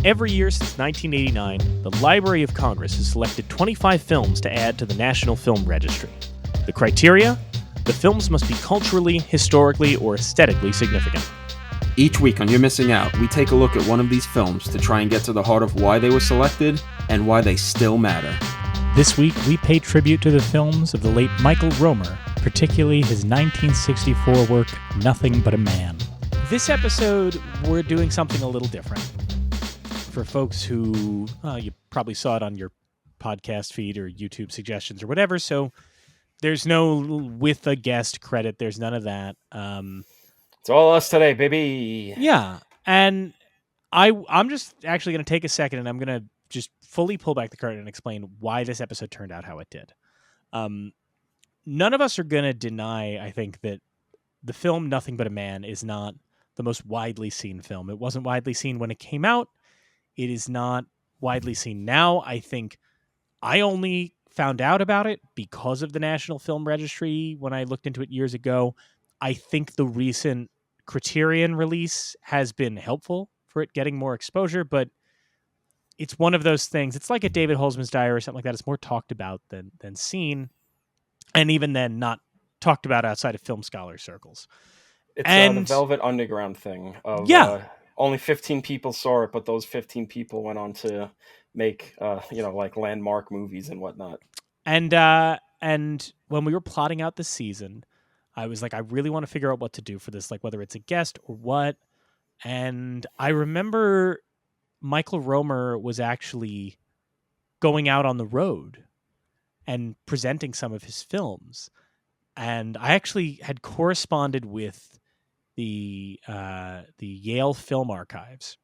Every year since 1989, the Library of Congress has selected 25 films to add to the National Film Registry. The criteria? The films must be culturally, historically, or aesthetically significant. Each week on You're Missing Out, we take a look at one of these films to try and get to the heart of why they were selected and why they still matter. This week, we pay tribute to the films of the late Michael Roemer, particularly his 1964 work, Nothing But a Man. This episode, we're doing something a little different. For folks who, you probably saw it on your podcast feed or YouTube suggestions or whatever, so there's no with a guest credit. There's none of that. It's all us today, baby. Yeah, and I'm just actually going to take a second and I'm going to just fully pull back the curtain and explain why this episode turned out how it did. None of us are going to deny, I think, that the film Nothing But a Man is not the most widely seen film. It wasn't widely seen when it came out. It is not widely seen now. I think I only found out about it because of the National Film Registry when I looked into it years ago. I think the recent Criterion release has been helpful for it getting more exposure, but it's one of those things. It's like a David Holzman's Diary or something like that. It's more talked about than seen, and even then not talked about outside of film scholar circles. It's the Velvet Underground thing. Only 15 people saw it, but those 15 people went on to make, like landmark movies and whatnot. And when we were plotting out the season, I was like, I really want to figure out what to do for this, like whether it's a guest or what. And I remember Michael Roemer was actually going out on the road and presenting some of his films. And I actually had corresponded with the Yale Film Archives.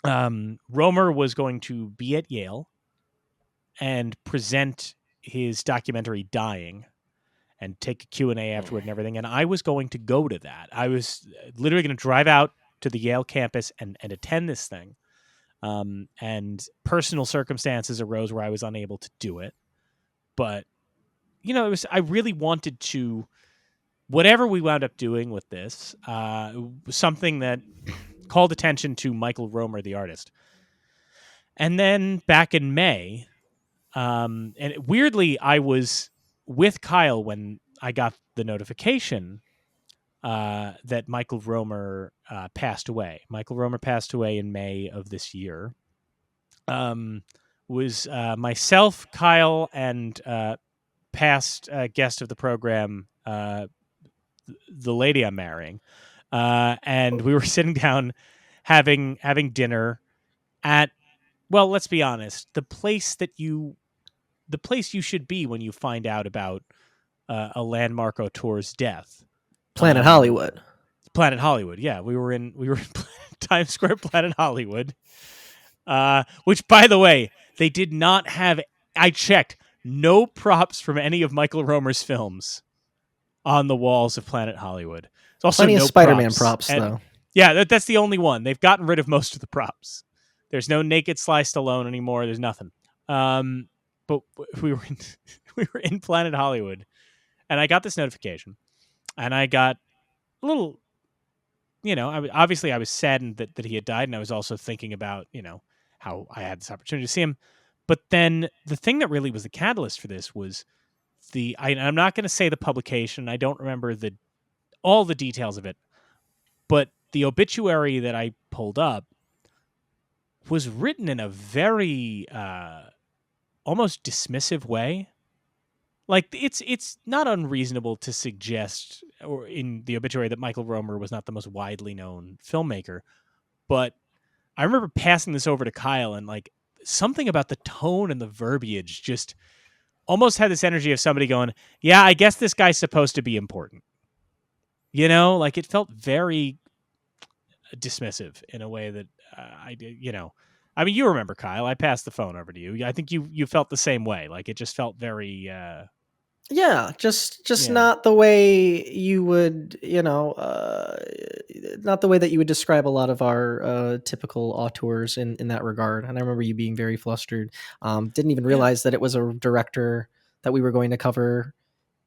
Roemer was going to be at Yale and present his documentary Dying and take a Q&A afterward and everything. And I was going to go to that. I was literally going to drive out to the Yale campus and attend this thing. And personal circumstances arose where I was unable to do it. But, I really wanted to, whatever we wound up doing with this, was something that called attention to Michael Roemer, the artist. And then back in May, and weirdly, I was with Kyle when I got the notification that Michael Roemer passed away. Michael Roemer passed away in May of this year. Was myself, Kyle, and past guest of the program, the lady I'm marrying, and we were sitting down having dinner at, well, let's be honest, the place you should be when you find out about a landmark auteur's death. Planet Hollywood. Planet Hollywood, yeah. We were in Times Square, Planet Hollywood, which, by the way, they did not have. I checked, no props from any of Michael Roemer's films on the walls of Planet Hollywood. There's also plenty no of Spider-Man props though. Yeah, that's the only one. They've gotten rid of most of the props. There's no naked Sly Stallone anymore. There's nothing. But we were in Planet Hollywood, and I got this notification, and I got a little, obviously I was saddened that he had died, and I was also thinking about, how I had this opportunity to see him. But then the thing that really was the catalyst for this was I'm not going to say the publication. I don't remember all the details of it, but the obituary that I pulled up was written in a very almost dismissive way. Like it's not unreasonable to suggest, or in the obituary, that Michael Roemer was not the most widely known filmmaker. But I remember passing this over to Kyle, and like something about the tone and the verbiage just almost had this energy of somebody going, yeah, I guess this guy's supposed to be important. Like it felt very dismissive in a way that I did, I mean, you remember, Kyle, I passed the phone over to you. I think you felt the same way. Like it just felt very... just not the way you would, not the way that you would describe a lot of our typical auteurs in that regard. And I remember you being very flustered. Didn't even realize that it was a director that we were going to cover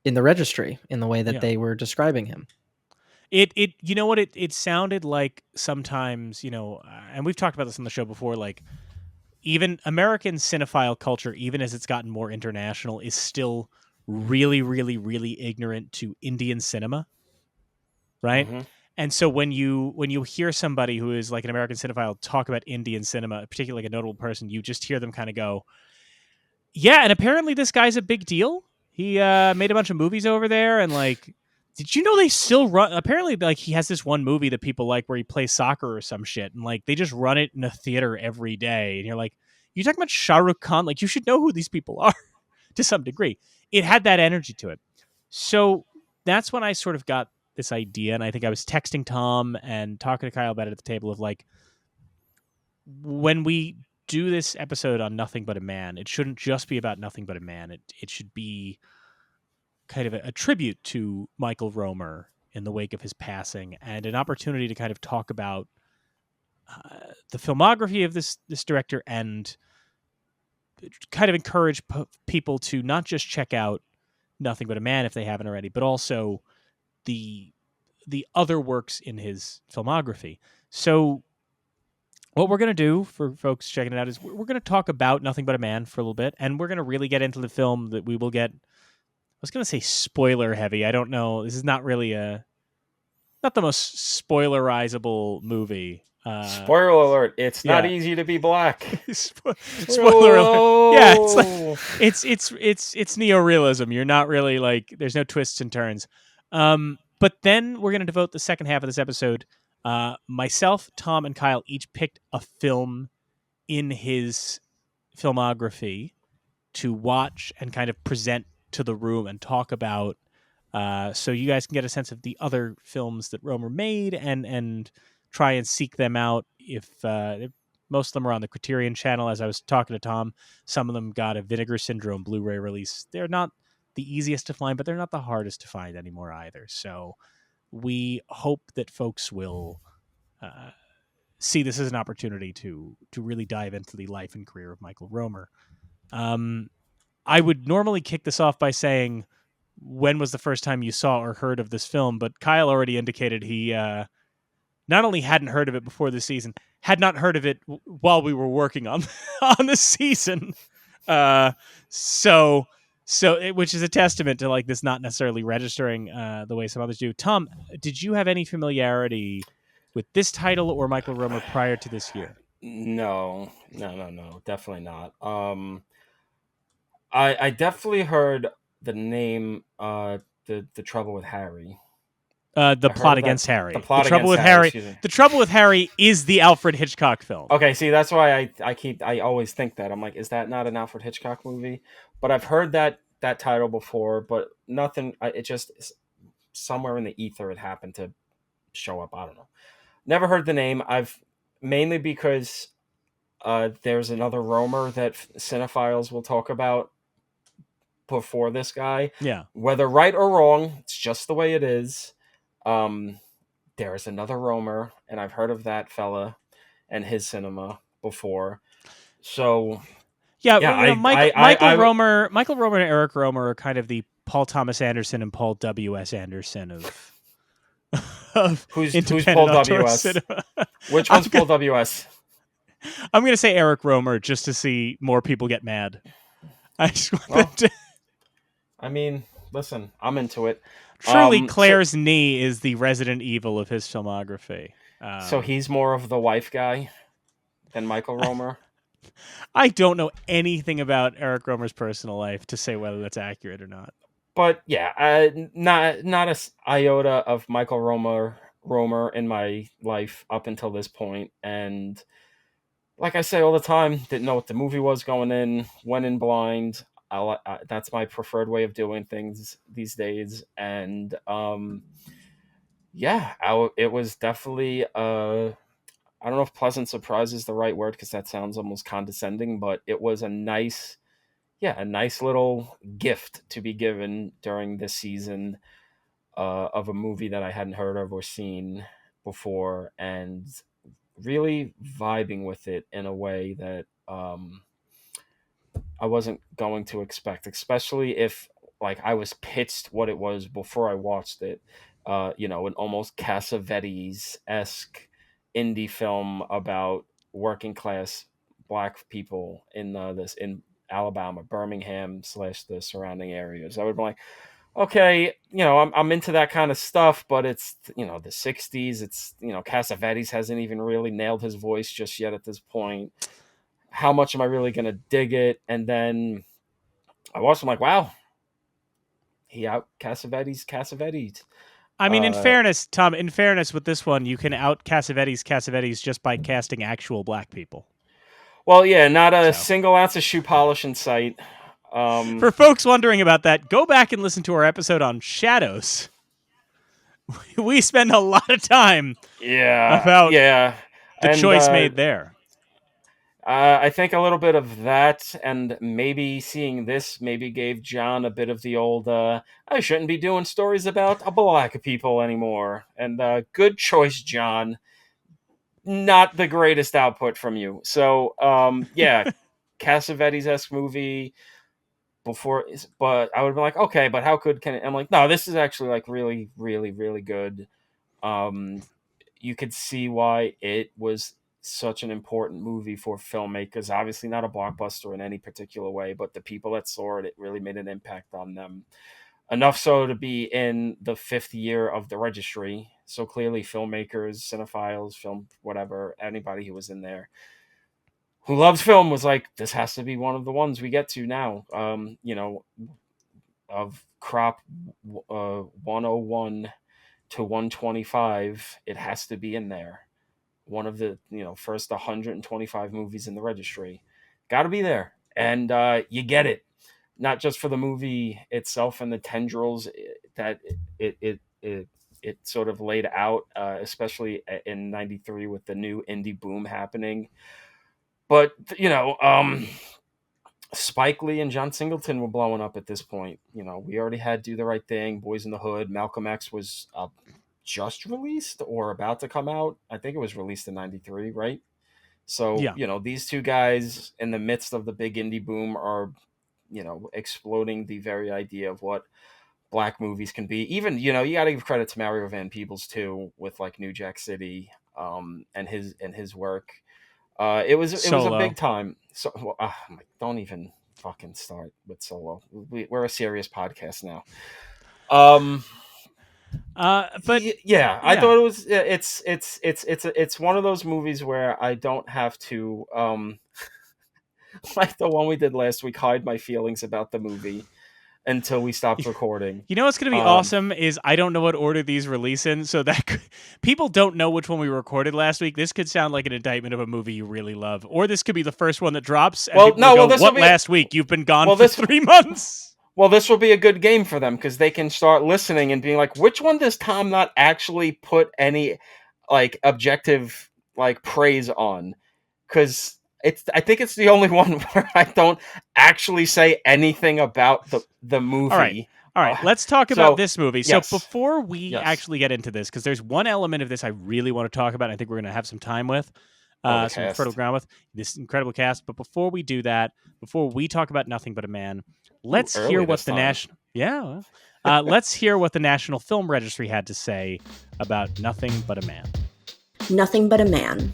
in the registry in the way that they were describing him. It you know what it sounded like sometimes, and we've talked about this on the show before, like even American cinephile culture, even as it's gotten more international, is still really, really, really ignorant to Indian cinema, right? Mm-hmm. And so when you hear somebody who is like an American cinephile talk about Indian cinema, particularly like a notable person, you just hear them kind of go, "Yeah, and apparently this guy's a big deal. He made a bunch of movies over there, and like, did you know they still run? Apparently, like he has this one movie that people like where he plays soccer or some shit, and like they just run it in a theater every day. And you're like, you talking about Shah Rukh Khan? Like you should know who these people are to some degree. It had that energy to it. So that's when I sort of got this idea, and I think I was texting Tom and talking to Kyle about it at the table of like, when we do this episode on Nothing But a Man, it shouldn't just be about Nothing But a Man. It should be kind of a tribute to Michael Roemer in the wake of his passing, and an opportunity to kind of talk about the filmography of this director, and kind of encourage people to not just check out Nothing But a Man if they haven't already, but also the other works in his filmography. So what we're going to do for folks checking it out is we're going to talk about Nothing But a Man for a little bit, and we're going to really get into the film that we will get. I was going to say spoiler heavy. I don't know. This is not really not the most spoilerizable movie. Spoiler alert! It's not easy to be black. Spoiler alert! Yeah, it's like it's neorealism. You're not really like, there's no twists and turns. But then we're going to devote the second half of this episode. Myself, Tom, and Kyle each picked a film in his filmography to watch and kind of present to the room and talk about, so you guys can get a sense of the other films that Roemer made, and try and seek them out. If most of them are on the Criterion channel, as I was talking to Tom, some of them got a Vinegar Syndrome Blu-ray release. They're not the easiest to find, but they're not the hardest to find anymore either. So we hope that folks will see this as an opportunity to really dive into the life and career of Michael Roemer. I would normally kick this off by saying, when was the first time you saw or heard of this film? But Kyle already indicated he not only hadn't heard of it before the season, had not heard of it while we were working on the season. Which is a testament to like this not necessarily registering the way some others do. Tom, did you have any familiarity with this title or Michael Roemer prior to this year? No, definitely not. I definitely heard the name, the Trouble with Harry. The Plot Against Harry. The Trouble with Harry. The Trouble with Harry is the Alfred Hitchcock film. Okay, see, that's why I always think that. I'm like, is that not an Alfred Hitchcock movie? But I've heard that title before, but nothing. It just somewhere in the ether it happened to show up. I don't know. Never heard the name. Mainly because there's another Roemer that cinephiles will talk about before this guy. Yeah. Whether right or wrong, it's just the way it is. There is another Roemer, and I've heard of that fella and his cinema before. So Michael Roemer and Eric Roemer are kind of the Paul Thomas Anderson and Paul W.S. Anderson of who's independent Paul auteur W.S. cinema. Which one's Paul W.S.? I'm going to say Eric Roemer just to see more people get mad. I just want to... I mean, listen, I'm into it. Truly, Claire's knee is the Resident Evil of his filmography. So he's more of the wife guy than Michael Roemer? I don't know anything about Eric Roemer's personal life to say whether that's accurate or not. But yeah, not a iota of Michael Roemer in my life up until this point. And like I say all the time, didn't know what the movie was going in, went in blind. That's my preferred way of doing things these days. And it was definitely I don't know if pleasant surprise is the right word, because that sounds almost condescending, but it was a nice little gift to be given during this season of a movie that I hadn't heard of or seen before, and really vibing with it in a way that I wasn't going to expect, especially if like I was pitched what it was before I watched it, an almost Cassavetes-esque indie film about working class black people in Alabama, Birmingham / the surrounding areas. I would be like, okay, I'm into that kind of stuff, but it's the '60s. It's Cassavetes hasn't even really nailed his voice just yet at this point. How much am I really gonna dig it? And then I watched. I'm like, wow, he out Cassavetes. I mean, in Uh, fairness, Tom, with this one, you can out Cassavetes just by casting actual black people. well, yeah, not a So. single ounce of shoe polish in sight. For folks wondering about that, go back and listen to our episode on Shadows. We spend a lot of time about the and choice made there. I think a little bit of that, and maybe seeing this maybe gave John a bit of the old I shouldn't be doing stories about black people anymore. And good choice, John. Not the greatest output from you. So yeah, Cassavetes-esque movie before, but I would have been like, okay, but how good can it? I'm like, no, this is actually like really, really, really good. You could see why it was such an important movie for filmmakers. Obviously, not a blockbuster in any particular way, but the people that saw it, it really made an impact on them. Enough so to be in the 5th year of the registry. So clearly, filmmakers, cinephiles, film, whatever, anybody who was in there who loves film was like, this has to be one of the ones we get to now. Of crop 101 to 125, it has to be in there. One of the first 125 movies in the registry, got to be there, and you get it, not just for the movie itself and the tendrils that it sort of laid out, especially in '93 with the new indie boom happening, but Spike Lee and John Singleton were blowing up at this point. We already had Do the Right Thing, Boys in the Hood. Malcolm X was just released or about to come out. I think it was released in '93, right? So, Yeah. These two guys in the midst of the big indie boom are, exploding the very idea of what black movies can be. Even, you got to give credit to Mario Van Peebles too, with like New Jack City, and his work. It was a big time. So don't even fucking start with Solo. We're a serious podcast now. But I thought it was. It's one of those movies where I don't have to like the one we did last week, hide my feelings about the movie until we stopped recording. You know what's going to be awesome is I don't know what order these release in, so that people don't know which one we recorded last week. This could sound like an indictment of a movie you really love, or this could be the first one that drops. And last week you've been gone for 3 months. Well, this will be a good game for them because they can start listening and being like, which one does Tom not actually put any like objective like praise on? Because I think it's the only one where I don't actually say anything about the movie. All right. Let's talk about this movie. Yes. So before we actually get into this, because there's one element of this I really want to talk about, and I think we're going to have some time with, some fertile ground with, this incredible cast. But before we do that, before we talk about Nothing But a Man, let's hear what the National... Yeah. Let's hear what the National Film Registry had to say about Nothing But a Man. Nothing But a Man.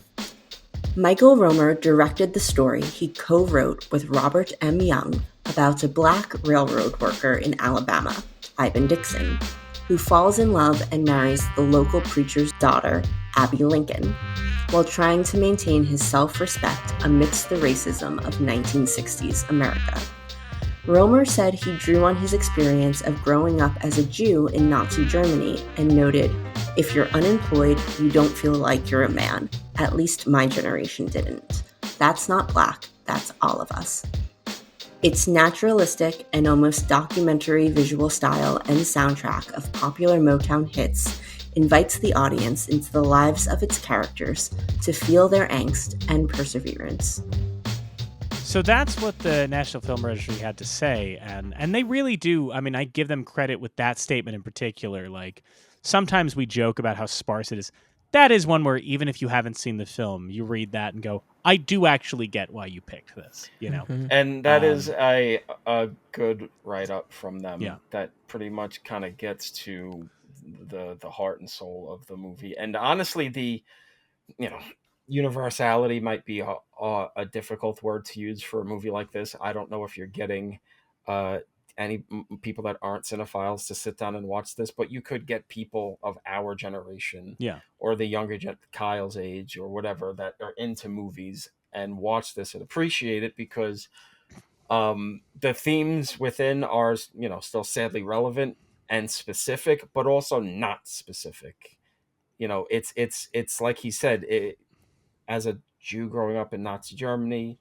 Michael Roemer directed the story he co-wrote with Robert M. Young about a black railroad worker in Alabama, Ivan Dixon, who falls in love and marries the local preacher's daughter, Abby Lincoln, while trying to maintain his self-respect amidst the racism of 1960s America. Roemer said he drew on his experience of growing up as a Jew in Nazi Germany and noted, "If you're unemployed, you don't feel like you're a man. At least my generation didn't. That's not black, that's all of us." Its naturalistic and almost documentary visual style and soundtrack of popular Motown hits invites the audience into the lives of its characters to feel their angst and perseverance. So that's what the National Film Registry had to say, and they really do. I mean, I give them credit with that statement in particular. Like, sometimes we joke about how sparse it is. That is one where even if you haven't seen the film, you read that and go, I do actually get why you picked this, Mm-hmm. And that is a good write-up from them. Yeah. That pretty much kind of gets to the heart and soul of the movie. And honestly, the universality might be a difficult word to use for a movie like this. I don't know if you're getting uh, any people that aren't cinephiles to sit down and watch this, but you could get people of our generation, Yeah. or the younger Kyle's age or whatever, that are into movies and watch this and appreciate it, because the themes within are still sadly relevant and specific, but also not specific. It's like he said, as a Jew growing up in Nazi Germany,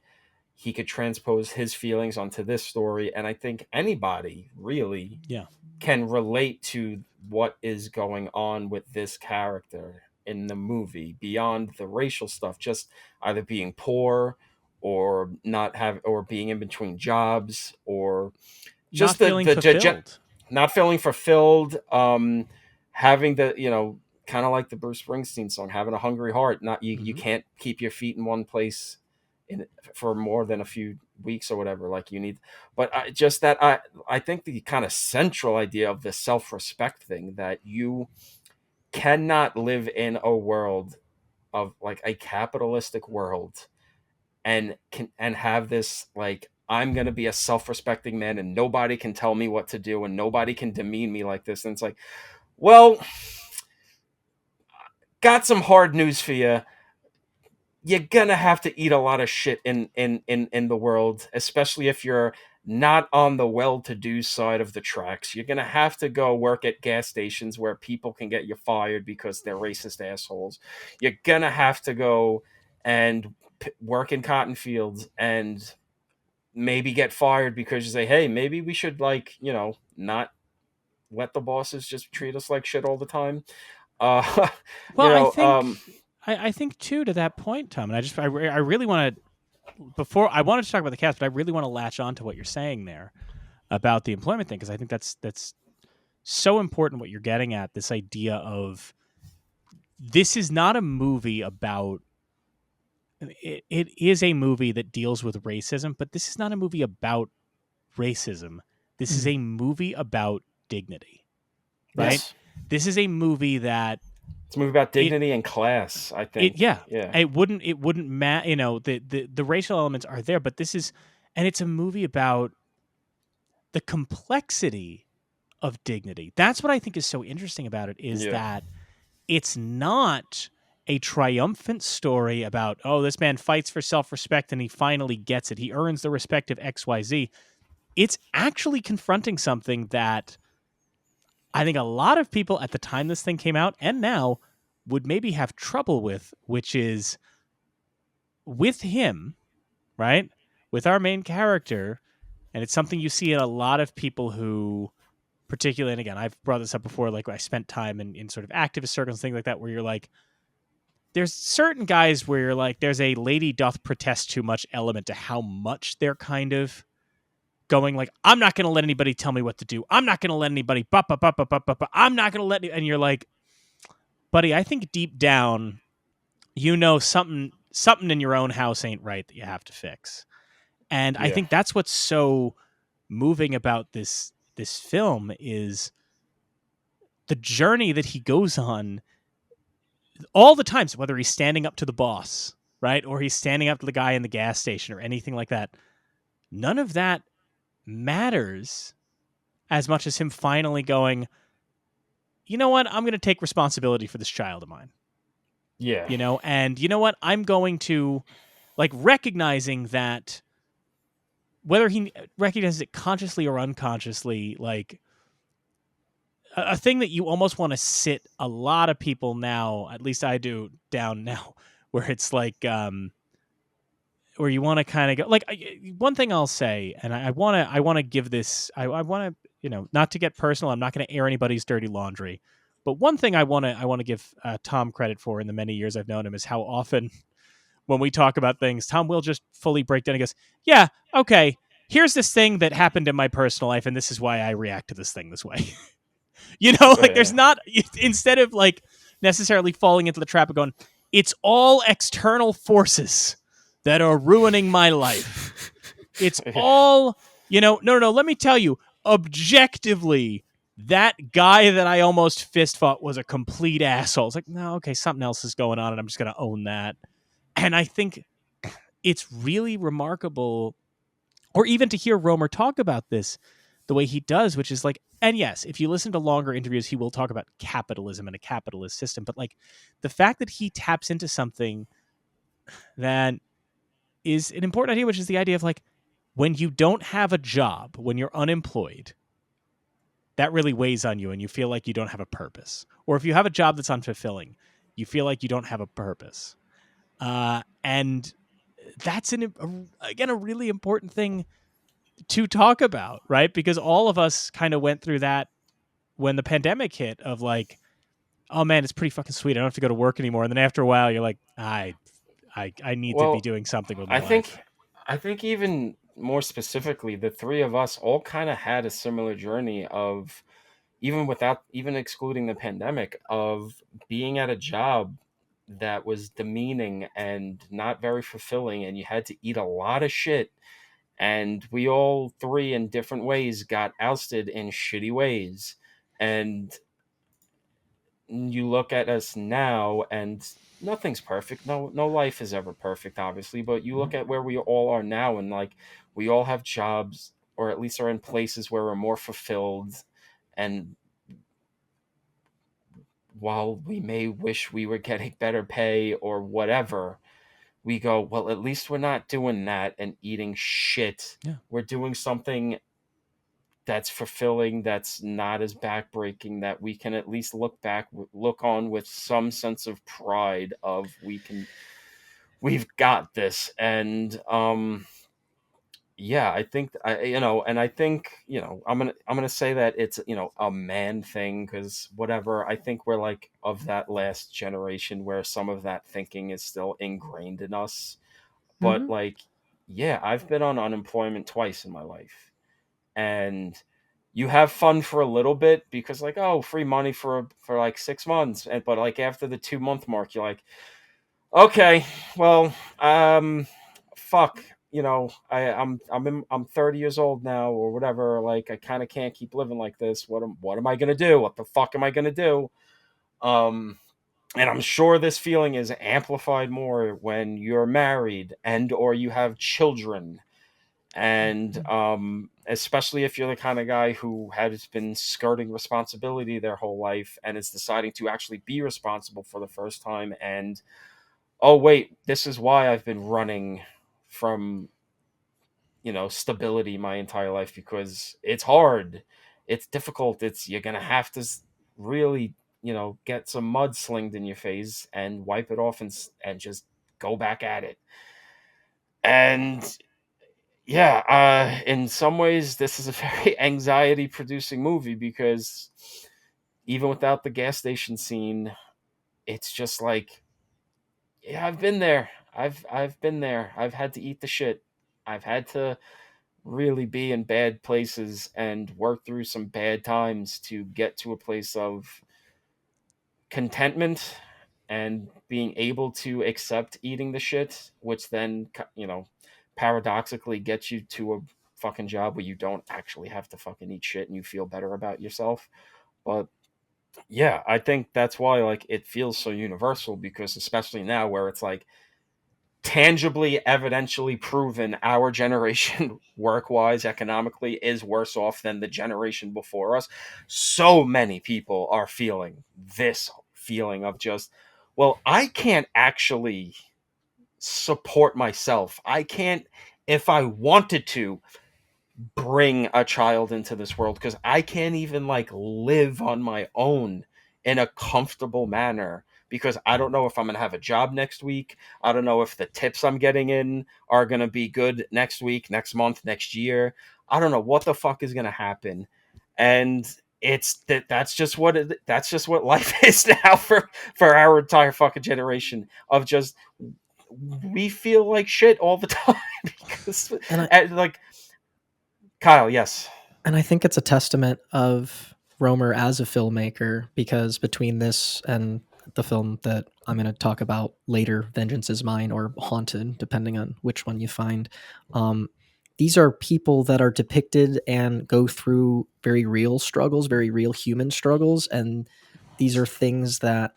he could transpose his feelings onto this story, and I think anybody really Yeah. can relate to what is going on with this character in the movie beyond the racial stuff, just either being poor or or being in between jobs, or Not just feeling fulfilled. not feeling fulfilled, having the kind of like the Bruce Springsteen song, having a hungry heart. Not you can't keep your feet in one place for more than a few weeks or whatever, like you need. But I think the kind of central idea of the self-respect thing, that you cannot live in a world of like a capitalistic world and have this, like, I'm going to be a self-respecting man and nobody can tell me what to do and nobody can demean me like this. And it's like, well, got some hard news for you. You're gonna have to eat a lot of shit in the world, especially if you're not on the well-to-do side of the tracks. You're gonna have to go work at gas stations where people can get you fired because they're racist assholes. You're gonna have to go and work in cotton fields and maybe get fired because you say, hey, maybe we should, like, not let the bosses just treat us like shit all the time. Well, I think too, to that point, Tom, and I really want to, before I wanted to talk about the cast, but I really want to latch on to what you're saying there about the employment thing, because I think that's so important what you're getting at, this idea of this is not a movie about it is a movie that deals with racism, but this is not a movie about racism. This is a movie about dignity, right? Yes. This is a movie that it's a movie about dignity and class, I think. It wouldn't matter. The racial elements are there, but it's a movie about the complexity of dignity. That's what I think is so interesting about it, is that it's not a triumphant story about, oh, this man fights for self-respect and he finally gets it. He earns the respect of XYZ. It's actually confronting something that I think a lot of people at the time this thing came out and now would maybe have trouble with, which is with him, right? With our main character. And it's something you see in a lot of people who, particularly, and again, I've brought this up before, like I spent time in sort of activist circles, things like that, where you're like, there's certain guys where you're like, there's a lady doth protest too much element to how much they're kind of going like, I'm not going to let anybody tell me what to do. I'm not going to let anybody, I'm not going to let, and you're like, buddy, I think deep down, something in your own house ain't right that you have to fix. And I think that's what's so moving about this film is the journey that he goes on all the times, whether he's standing up to the boss, right? Or he's standing up to the guy in the gas station or anything like that. None of that matters as much as him finally going, you know what? I'm going to take responsibility for this child of mine. Yeah. And you know what? I'm going to, like, recognizing that whether he recognizes it consciously or unconsciously, like, a thing that you almost want to sit a lot of people now, at least I do, down now, where it's like, where you want to kind of go, like, one thing I'll say, and I want to give this, I want to, not to get personal, I'm not going to air anybody's dirty laundry, but one thing I want to give Tom credit for in the many years I've known him is how often when we talk about things, Tom will just fully break down and goes, yeah, okay, here's this thing that happened in my personal life, and this is why I react to this thing this way. There's not, instead of like necessarily falling into the trap of going, it's all external forces that are ruining my life. It's all, no, let me tell you, objectively, that guy that I almost fist fought was a complete asshole. It's like, no, okay, something else is going on, and I'm just going to own that. And I think it's really remarkable, or even to hear Roemer talk about this the way he does, which is like, and yes, if you listen to longer interviews, he will talk about capitalism and a capitalist system. But like the fact that he taps into something that is an important idea, which is the idea of like, when you don't have a job, when you're unemployed, that really weighs on you and you feel like you don't have a purpose. Or if you have a job that's unfulfilling, you feel like you don't have a purpose. And that's again a really important thing to talk about, right? Because all of us kind of went through that when the pandemic hit of like, oh man, it's pretty fucking sweet. I don't have to go to work anymore. And then after a while, you're like, I need to be Well, doing something with my I life. think even more specifically, the three of us all kind of had a similar journey of, even excluding the pandemic, of being at a job that was demeaning and not very fulfilling, and you had to eat a lot of shit. And we all three, in different ways, got ousted in shitty ways. And you look at us now, and nothing's perfect. No life is ever perfect, obviously. But you look at where we all are now, and like, we all have jobs, or at least are in places where we're more fulfilled. And while we may wish we were getting better pay or whatever, we go, well, at least we're not doing that and eating shit. Yeah. We're doing something that's fulfilling, that's not as backbreaking, that we can at least look on with some sense of pride of, we've got this. And yeah, I think and I think, I'm gonna say that it's, a man thing, because whatever, I think we're like of that last generation where some of that thinking is still ingrained in us. But like, yeah, I've been on unemployment twice in my life, and you have fun for a little bit because like, oh, free money for like 6 months, but like after the 2 month mark, you're like, okay, well, fuck, I'm 30 years old now or whatever. Like, I kind of can't keep living like this. What am I gonna do? What the fuck am I gonna do? And I'm sure this feeling is amplified more when you're married and or you have children. And especially if you're the kind of guy who has been skirting responsibility their whole life and is deciding to actually be responsible for the first time, and oh wait, this is why I've been running from stability my entire life, because it's hard, it's difficult, you're gonna have to really get some mud slinged in your face and wipe it off, and just go back at it. And yeah, in some ways this is a very anxiety producing movie, because even without the gas station scene, it's just like, yeah, I've been there. I've been there. I've had to eat the shit. I've had to really be in bad places and work through some bad times to get to a place of contentment and being able to accept eating the shit, which then, paradoxically gets you to a fucking job where you don't actually have to fucking eat shit and you feel better about yourself. But yeah, I think that's why like it feels so universal, because especially now where it's like tangibly, evidentially proven our generation, work-wise, economically, is worse off than the generation before us. So many people are feeling this feeling of just, well, I can't actually support myself. I can't, if I wanted to, bring a child into this world, because I can't even like live on my own in a comfortable manner, because I don't know if I'm going to have a job next week. I don't know if the tips I'm getting in are going to be good next week, next month, next year. I don't know what the fuck is going to happen. And that's just what life is now for our entire fucking generation, of just, we feel like shit all the time because like, Kyle, yes. And I think it's a testament of Roemer as a filmmaker, because between this and the film that I'm going to talk about later, Vengeance is Mine or Haunted, depending on which one you find, these are people that are depicted and go through very real struggles, very real human struggles. And these are things that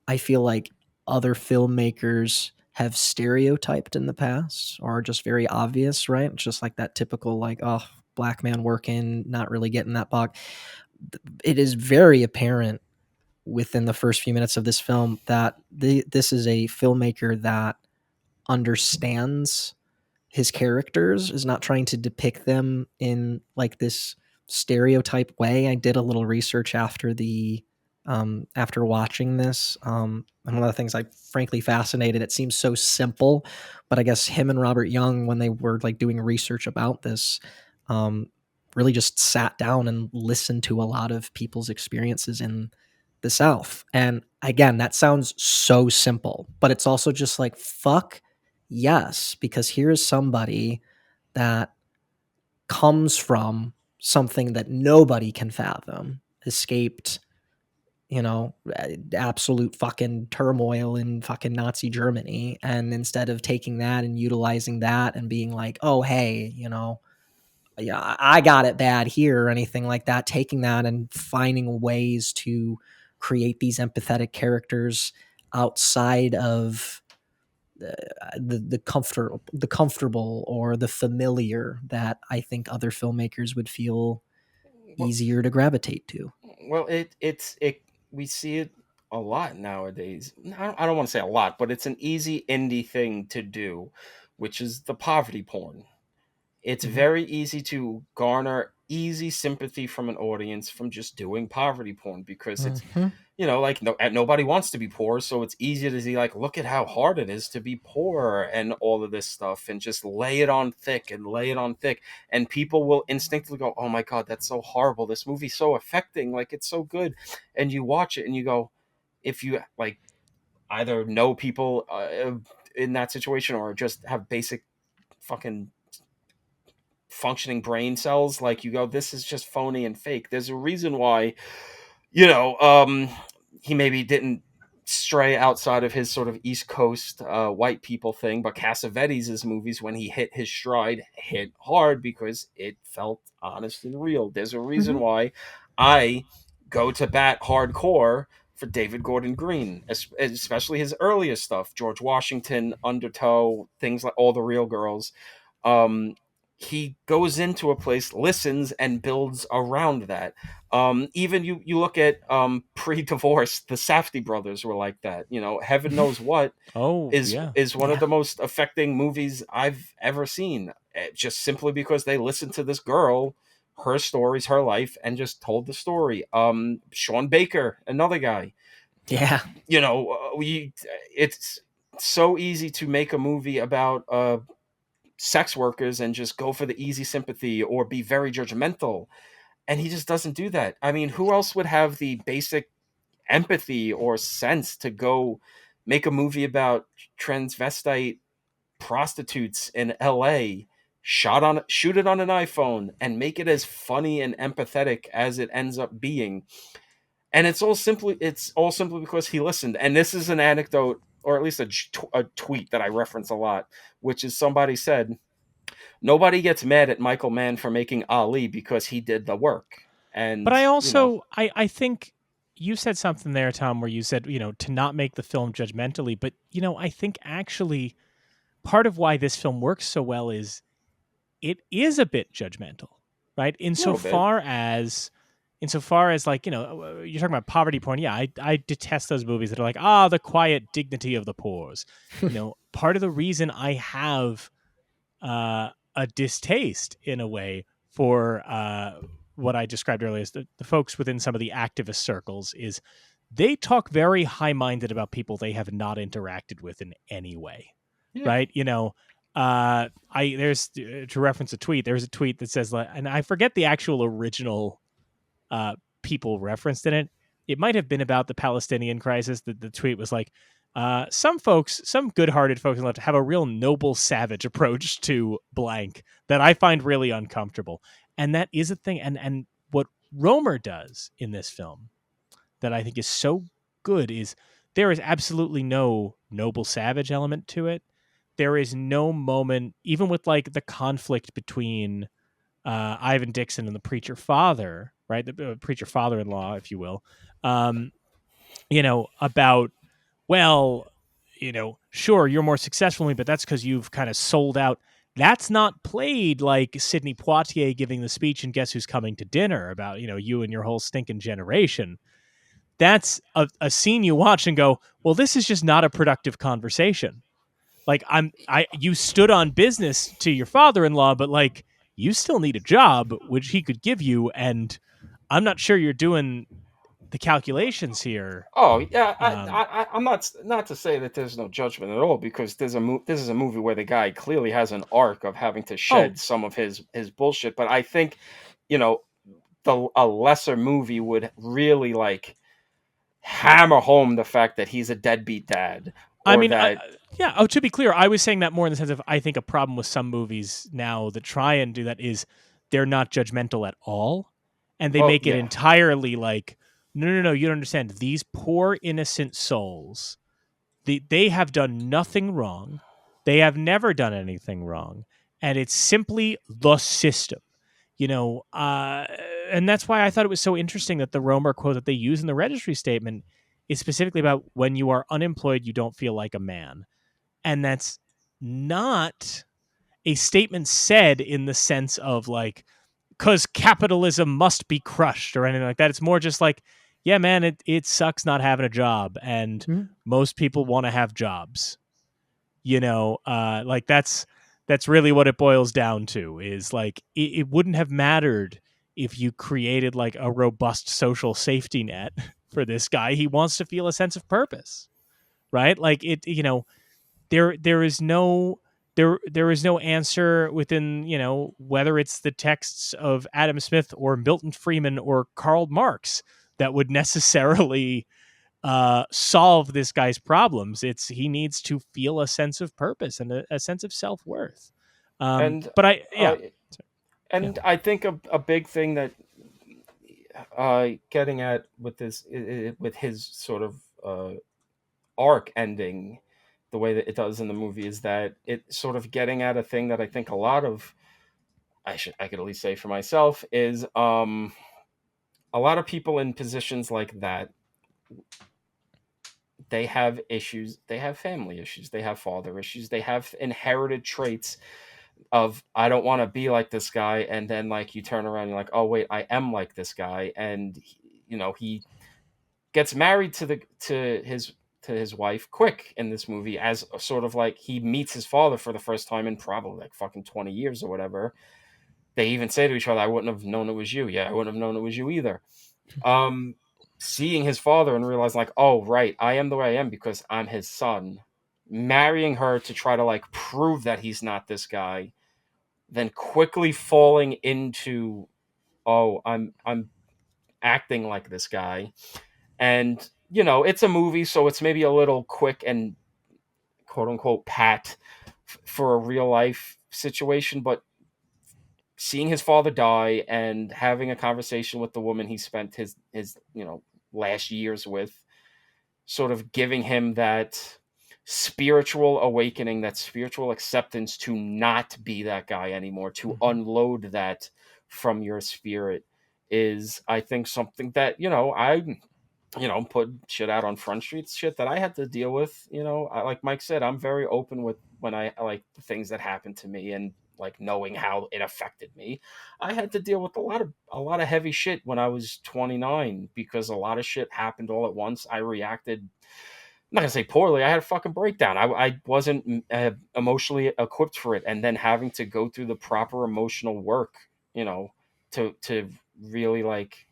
I feel like other filmmakers have stereotyped in the past or are just very obvious, right? It's just like that typical, like, oh, black man working, not really getting that buck. It is very apparent within the first few minutes of this film that this is a filmmaker that understands his characters, is not trying to depict them in like this stereotype way. I did a little research after watching this. And one of the things I frankly fascinated, it seems so simple, but I guess him and Robert Young, when they were like doing research about this, really just sat down and listened to a lot of people's experiences in the South. And again, that sounds so simple, but it's also just like, fuck yes, because here is somebody that comes from something that nobody can fathom, escaped, absolute fucking turmoil in fucking Nazi Germany. And instead of taking that and utilizing that and being like, oh, hey, yeah, I got it bad here or anything like that, taking that and finding ways to create these empathetic characters outside of the comfortable or the familiar that I think other filmmakers would feel easier to gravitate to. Well, we see it a lot nowadays. I don't want to say a lot, but it's an easy indie thing to do, which is the poverty porn. It's very easy to garner easy sympathy from an audience from just doing poverty porn because it's, like nobody wants to be poor. So it's easier to see, like, look at how hard it is to be poor and all of this stuff, and just lay it on thick and lay it on thick. And people will instinctively go, oh my God, that's so horrible. This movie's so affecting. Like, it's so good. And you watch it and you go, if you like either know people in that situation or just have basic fucking functioning brain cells, like, you go, this is just phony and fake. There's a reason why, he maybe didn't stray outside of his sort of East Coast white people thing, but Cassavetes' movies, when he hit his stride, hit hard because it felt honest and real. There's a reason why I go to bat hardcore for David Gordon Green, especially his earliest stuff, George Washington, Undertow, things like All the Real Girls. He goes into a place, listens, and builds around that. Even you look at pre-divorce, the Safdie brothers were like that. Heaven Knows What is one of the most affecting movies I've ever seen. Just simply because they listened to this girl, her stories, her life, and just told the story. Sean Baker, another guy. Yeah. It's so easy to make a movie about sex workers and just go for the easy sympathy or be very judgmental, and he just doesn't do that. I mean, who else would have the basic empathy or sense to go make a movie about transvestite prostitutes in LA, shoot it on an iPhone, and make it as funny and empathetic as it ends up being? And it's all simply because he listened. And this is an anecdote, or at least a tweet that I reference a lot, which is, somebody said, nobody gets mad at Michael Mann for making Ali because he did the work. But I also, I think you said something there, Tom, where you said, to not make the film judgmentally. But, I think actually part of why this film works so well is it is a bit judgmental, right? Insofar as like, you're talking about poverty porn. Yeah, I detest those movies that are like, the quiet dignity of the poors. Part of the reason I have a distaste in a way for what I described earlier is the folks within some of the activist circles is they talk very high-minded about people they have not interacted with in any way, right? There's, to reference a tweet, there's a tweet that says, and I forget the actual original people referenced in it. It might have been about the Palestinian crisis. The tweet was like, some good-hearted folks in the left have a real noble savage approach to blank that I find really uncomfortable. And that is a thing. And what Roemer does in this film that I think is so good is there is absolutely no noble savage element to it. there is no moment, even with like the conflict between Ivan Dixon and the preacher father, right? The preacher father-in-law, if you will, about, well, sure, you're more successful than me, but that's because you've kind of sold out. That's not played like Sidney Poitier giving the speech and Guess Who's Coming to Dinner about, you and your whole stinking generation. That's a scene you watch and go, well, this is just not a productive conversation. Like you stood on business to your father-in-law, but like you still need a job, which he could give you. And I'm not sure you're doing the calculations here. Oh yeah, I'm not to say that there's no judgment at all, because this is a movie where the guy clearly has an arc of having to shed some of his bullshit. But I think, a lesser movie would really like hammer home the fact that he's a deadbeat dad. To be clear, I was saying that more in the sense of, I think a problem with some movies now that try and do that is they're not judgmental at all, and they make it entirely like, no, you don't understand. These poor innocent souls, they have done nothing wrong. They have never done anything wrong, and it's simply the system. And that's why I thought it was so interesting that the Roemer quote that they use in the registry statement is specifically about, when you are unemployed, you don't feel like a man. And that's not a statement said in the sense of like, because capitalism must be crushed or anything like that. It's more just like, yeah, man, it sucks not having a job. And most people want to have jobs. Like that's really what it boils down to, is like, it wouldn't have mattered if you created like a robust social safety net for this guy. He wants to feel a sense of purpose, right? Like there is no answer within, whether it's the texts of Adam Smith or Milton Friedman or Karl Marx, that would necessarily solve this guy's problems. He needs to feel a sense of purpose and a sense of self-worth. I think a big thing that getting at with this, with his sort of arc ending the way that it does in the movie, is that it's sort of getting at a thing that I think a lot of, I could at least say for myself, is a lot of people in positions like that, they have issues, they have family issues, they have father issues, they have inherited traits of, I don't want to be like this guy, and then like you turn around and you're like, oh wait, I am like this guy. And he gets married to his wife quick in this movie, as a sort of like, he meets his father for the first time in probably like fucking 20 years or whatever. They even say to each other, I wouldn't have known it was you. Yeah, I wouldn't have known it was you either. Seeing his father and realizing like, oh right, I am the way I am because I'm his son. Marrying her to try to like prove that he's not this guy, then quickly falling into, oh, I'm acting like this guy. And it's a movie, so it's maybe a little quick and quote unquote pat for a real life situation, but seeing his father die and having a conversation with the woman he spent his last years with, sort of giving him that spiritual awakening, that spiritual acceptance to not be that guy anymore, to unload that from your spirit, is, I think, something that, I put shit out on Front Street, shit that I had to deal with. Like Mike said, I'm very open with when I like the things that happened to me, and like knowing how it affected me. I had to deal with a lot of heavy shit when I was 29, because a lot of shit happened all at once. I reacted, I'm not gonna say poorly. I had a fucking breakdown. I wasn't emotionally equipped for it, and then having to go through the proper emotional work, to really like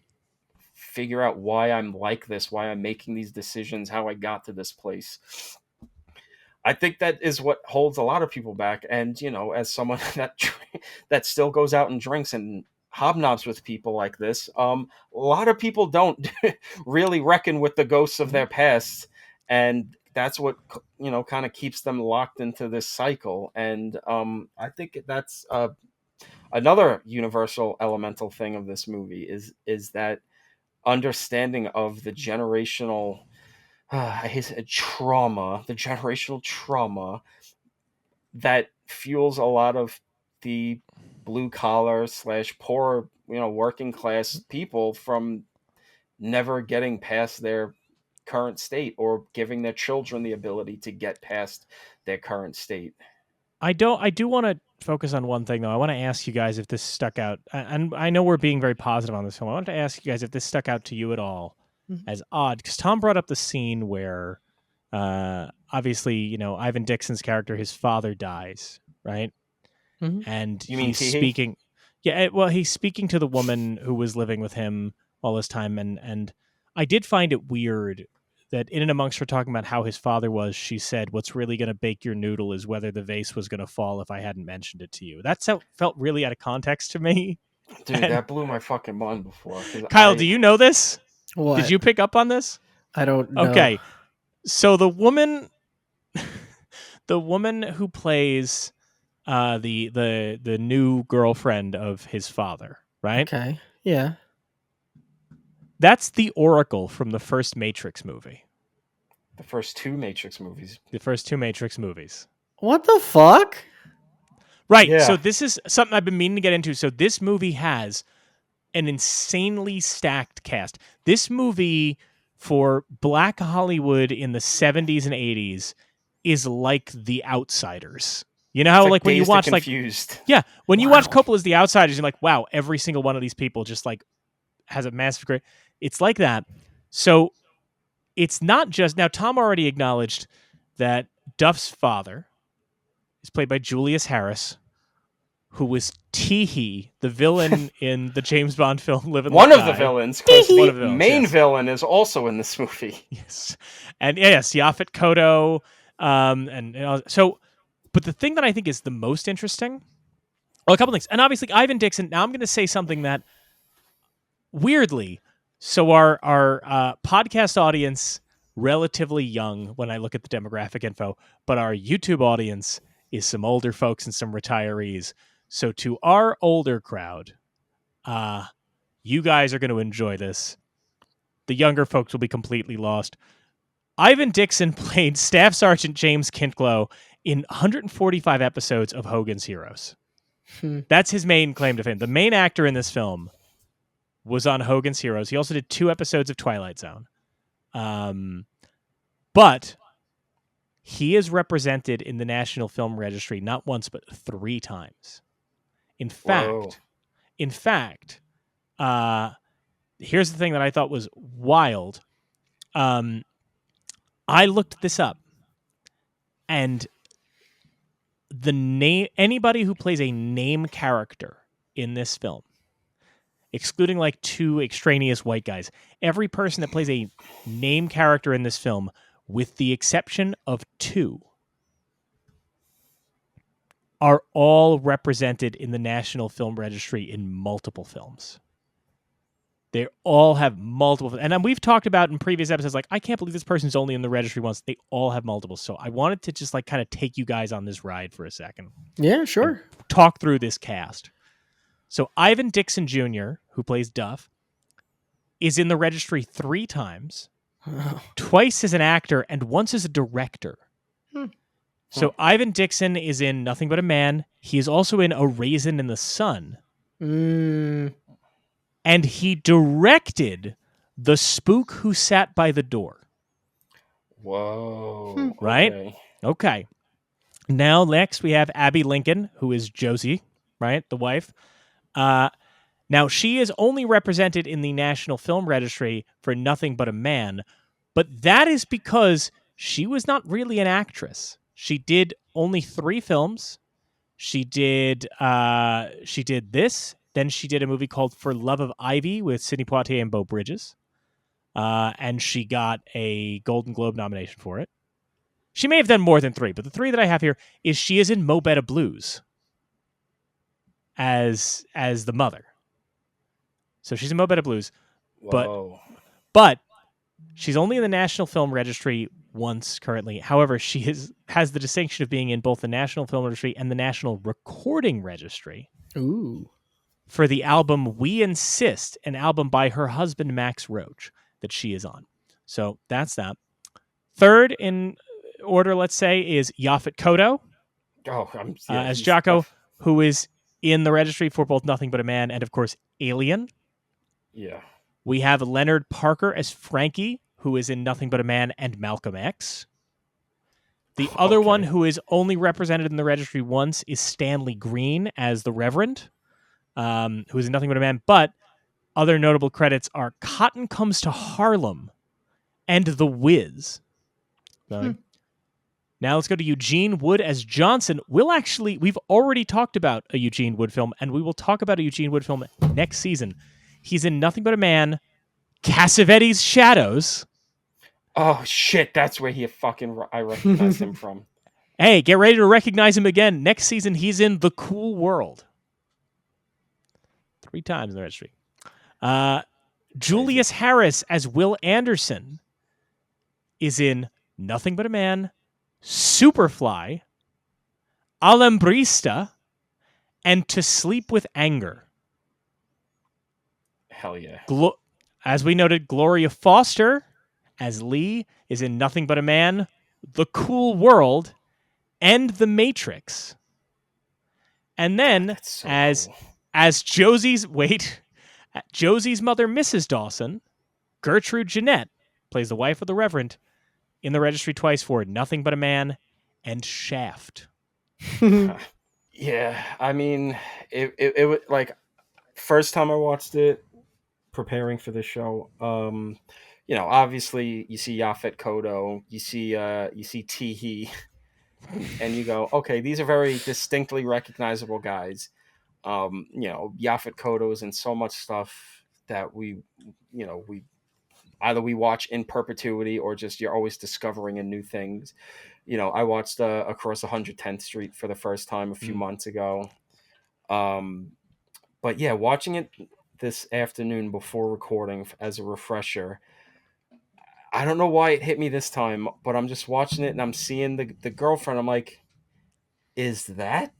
figure out why I'm like this, why I'm making these decisions, how I got to this place. I think that is what holds a lot of people back. And, as someone that still goes out and drinks and hobnobs with people like this, a lot of people don't really reckon with the ghosts of their past. And that's what, kind of keeps them locked into this cycle. And I think that's another universal elemental thing of this movie is that understanding of the generational trauma, that fuels a lot of the blue collar / poor, working class people from never getting past their current state or giving their children the ability to get past their current state. I do want to focus on one thing though. I want to ask you guys if this stuck out, and I know we're being very positive on this film. I wanted to ask you guys if this stuck out to you at all as odd, because Tom brought up the scene where, obviously, Ivan Dixon's character, his father dies, right? And You mean he's Teehee? speaking. Yeah, well, he's speaking to the woman who was living with him all this time, and I did find it weird that in and amongst her talking about how his father was, she said, "What's really going to bake your noodle is whether the vase was going to fall if I hadn't mentioned it to you." That felt really out of context to me. Dude, And- that blew my fucking mind before. 'Cause Kyle, do you know this? What? Did you pick up on this? I don't know. Okay, so the woman who plays the new girlfriend of his father, right? Okay. Yeah. That's the Oracle from the first Matrix movie. The first two Matrix movies. The first two Matrix movies. What the fuck? Right. Yeah. So this is something I've been meaning to get into. So this movie has an insanely stacked cast. This movie for Black Hollywood in the 70s and 80s is like The Outsiders. You know how It's like when you Dazed and watch like Confused. yeah, when you watch Wow. Coppola's The Outsiders, you're like, wow, every single one of these people just like has a massive great. It's like that. So it's not just now. Tom already acknowledged that Duff's father is played by Julius Harris, who was Teehee, the villain in the James Bond film Live and One Let of the Die. villains, because One the of the villains, main yes. villain is also in this movie. Yes, and yes, Yaphet Kotto, so. But the thing that I think is the most interesting, well, a couple things, and obviously Ivan Dixon. Now I'm going to say something that weirdly, so our podcast audience relatively young when I look at the demographic info, but our YouTube audience is some older folks and some retirees. So to our older crowd, you guys are going to enjoy this. The younger folks will be completely lost. Ivan Dixon played Staff Sergeant James Kintlow in 145 episodes of Hogan's Heroes. That's his main claim to fame. The main actor in this film was on Hogan's Heroes. He also did 2 episodes of Twilight Zone. But he is represented in the National Film Registry not once but 3 times. In Whoa. fact, here's the thing that I thought was wild. I looked this up, and the name anybody who plays a name character in this film, excluding like 2 extraneous white guys, every person that plays a name character in this film, with the exception of 2, are all represented in the National Film Registry in multiple films. They all have multiple, and we've talked about in previous episodes, like, I can't believe this person's only in the registry once. They all have multiple. So I wanted to just like kind of take you guys on this ride for a second. Yeah, sure. Talk through this cast. So Ivan Dixon Jr., who plays Duff, is in the registry 3 times, twice as an actor and once as a director. So Ivan Dixon is in Nothing But a Man. He is also in A Raisin in the Sun. And he directed The Spook Who Sat by the Door. Whoa. Right? Okay. Now, next, we have Abby Lincoln, who is Josie, right? The wife. Now, she is only represented in the National Film Registry for Nothing But a Man, but that is because she was not really an actress. She did only 3 films. She did this. Then she did a movie called For Love of Ivy with Sidney Poitier and Beau Bridges. And she got a Golden Globe nomination for it. She may have done more than 3, but the 3 that I have here is she is in Mo Better Blues as the mother. So she's in Mo Better Blues. Whoa. But she's only in the National Film Registry once currently. However, she has the distinction of being in both the National Film Registry and the National Recording Registry. Ooh. For the album We Insist, an album by her husband, Max Roach, that she is on. So that's that. Third in order, let's say, is Yaphet Kotto. Oh, as he's Jocko, who is in the registry for both Nothing But a Man and, of course, Alien. yeah. We have Leonard Parker as Frankie, who is in Nothing But a Man and Malcolm X. The other one Okay. who is only represented in the registry once is Stanley Green as the Reverend, who is in Nothing But a Man. But other notable credits are Cotton Comes to Harlem and The Wiz. Now let's go to Eugene Wood as Johnson. We've already talked about a Eugene Wood film, and we will talk about a Eugene Wood film next season. He's in Nothing But a Man, Cassavetes' Shadows. Oh shit, that's where I recognize him from. Hey, get ready to recognize him again. Next season, he's in The Cool World. 3 times in the registry. Julius Harris as Will Anderson is in Nothing But a Man, Superfly, Alambrista, and To Sleep with Anger. Hell yeah. As we noted, Gloria Foster as Lee is in Nothing But a Man, The Cool World, and The Matrix. And then That's so cool. as Josie's mother, Mrs. Dawson, Gertrude Jeanette plays the wife of the Reverend in the registry twice for Nothing But a Man and Shaft. Yeah, I mean, it was like first time I watched it, preparing for the show. Obviously you see Yaphet Kotto, you see Teehee, and you go, okay, these are very distinctly recognizable guys. Yaphet Kotto is in so much stuff that we either we watch in perpetuity or just you're always discovering in new things. I watched Across 110th Street for the first time a few months ago. But yeah, watching it this afternoon before recording as a refresher, I don't know why it hit me this time, but I'm just watching it and I'm seeing the girlfriend. I'm like, is that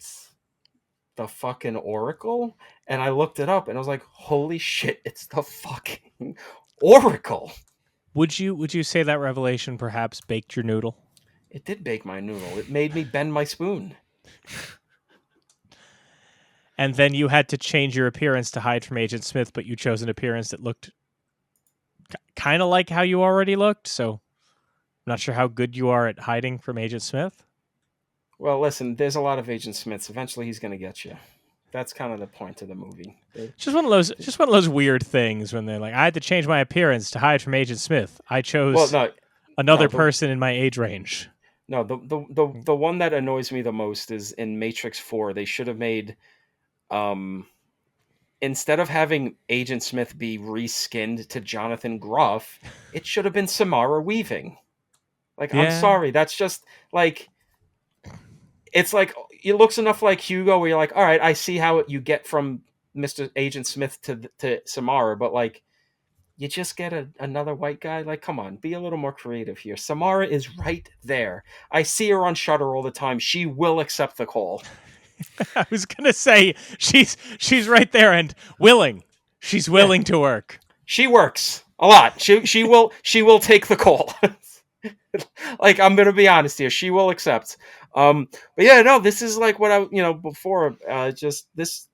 the fucking Oracle? And I looked it up and I was like, holy shit, it's the fucking Oracle. Would you say that revelation perhaps baked your noodle? It did bake my noodle. It made me bend my spoon. And then you had to change your appearance to hide from Agent Smith, but you chose an appearance that looked kind of like how you already looked, so I'm not sure how good you are at hiding from Agent Smith. Well, listen, there's a lot of Agent Smiths. Eventually he's going to get you. That's kind of the point of the movie. Just one of those weird things when they're like, I had to change my appearance to hide from Agent Smith. I chose another person in my age range. No, the one that annoys me the most is in Matrix 4. They should have made instead of having Agent Smith be reskinned to Jonathan Groff, it should have been Samara Weaving. Like, yeah. I'm sorry, that's just like, it's like, it looks enough like Hugo where you're like, all right, I see how you get from Mr. Agent Smith to Samara, but like, you just get another white guy? Like, come on, be a little more creative here. Samara is right there. I see her on Shudder all the time. She will accept the call. I was gonna say she's right there and willing. She's willing to work. She works a lot. She will take the call. Like, I'm gonna be honest here. She will accept. But yeah, no, this is like what I before. Just this.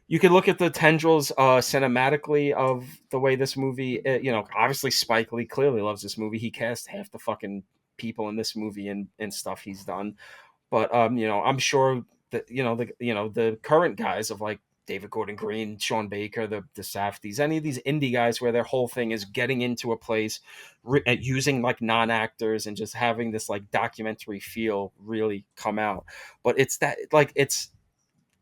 You could look at the tendrils cinematically of the way this movie. Obviously Spike Lee clearly loves this movie. He cast half the fucking people in this movie and stuff he's done. But I'm sure that the current guys of like David Gordon Green, Sean Baker, the Safdies, any of these indie guys where their whole thing is getting into a place, using like non-actors and just having this like documentary feel really come out. But it's that like it's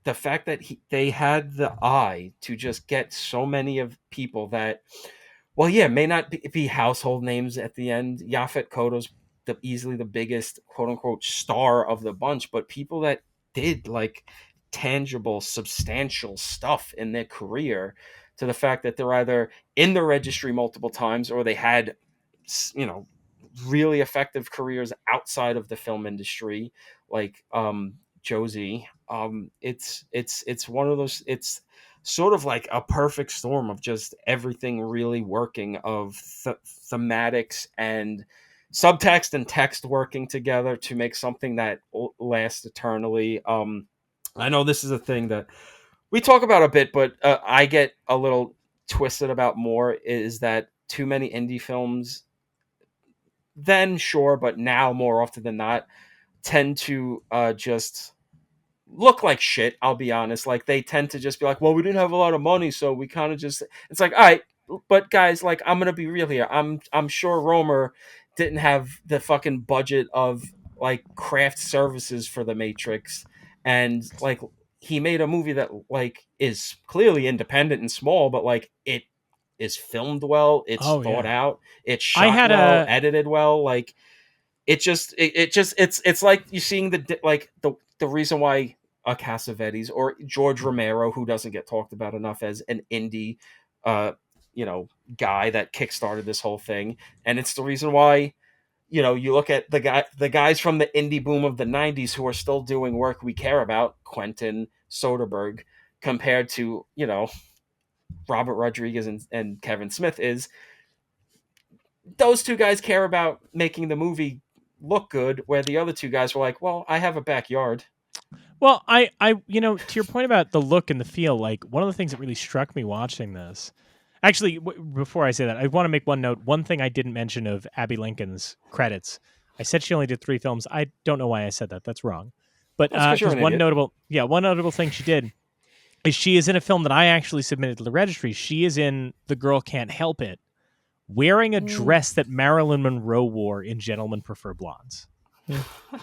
the fact that they had the eye to just get so many of people that, well, yeah, may not be household names at the end. Yaphet Kotto's easily the biggest quote unquote star of the bunch, but people that did like tangible, substantial stuff in their career, to the fact that they're either in the registry multiple times or they had, really effective careers outside of the film industry, like Josie. It's one of those. It's sort of like a perfect storm of just everything really working, of thematics and subtext and text working together to make something that lasts eternally. I know this is a thing that we talk about a bit, but I get a little twisted about more, is that too many indie films, then sure, but now more often than not, tend to just look like shit. I'll be honest. Like, they tend to just be like, well, we didn't have a lot of money, so we kind of just, it's like, all right, but guys, like, I'm gonna be real here. I'm sure Romer didn't have the fucking budget of like craft services for the Matrix, and like, he made a movie that like is clearly independent and small, but like, it is filmed well, it's Oh thought yeah. out, it's I shot had well, a edited well. Like, it's like you seeing the reason why a Cassavetes or George Romero, who doesn't get talked about enough as an indie uh guy that kickstarted this whole thing, and it's the reason why, you look at the guys from the indie boom of the 90s who are still doing work we care about, Quentin, Soderbergh, compared to, Robert Rodriguez and Kevin Smith, is those two guys care about making the movie look good, where the other two guys were like, well, I have a backyard. well, I, to your point about the look and the feel, like one of the things that really struck me watching this. Actually, before I say that, I want to make one note. One thing I didn't mention of Abby Lincoln's credits. I said she only did 3 films. I don't know why I said that. That's wrong. But That's because you're because an one idiot. notable thing she did is she is in a film that I actually submitted to the registry. She is in The Girl Can't Help It, wearing a dress that Marilyn Monroe wore in Gentlemen Prefer Blondes,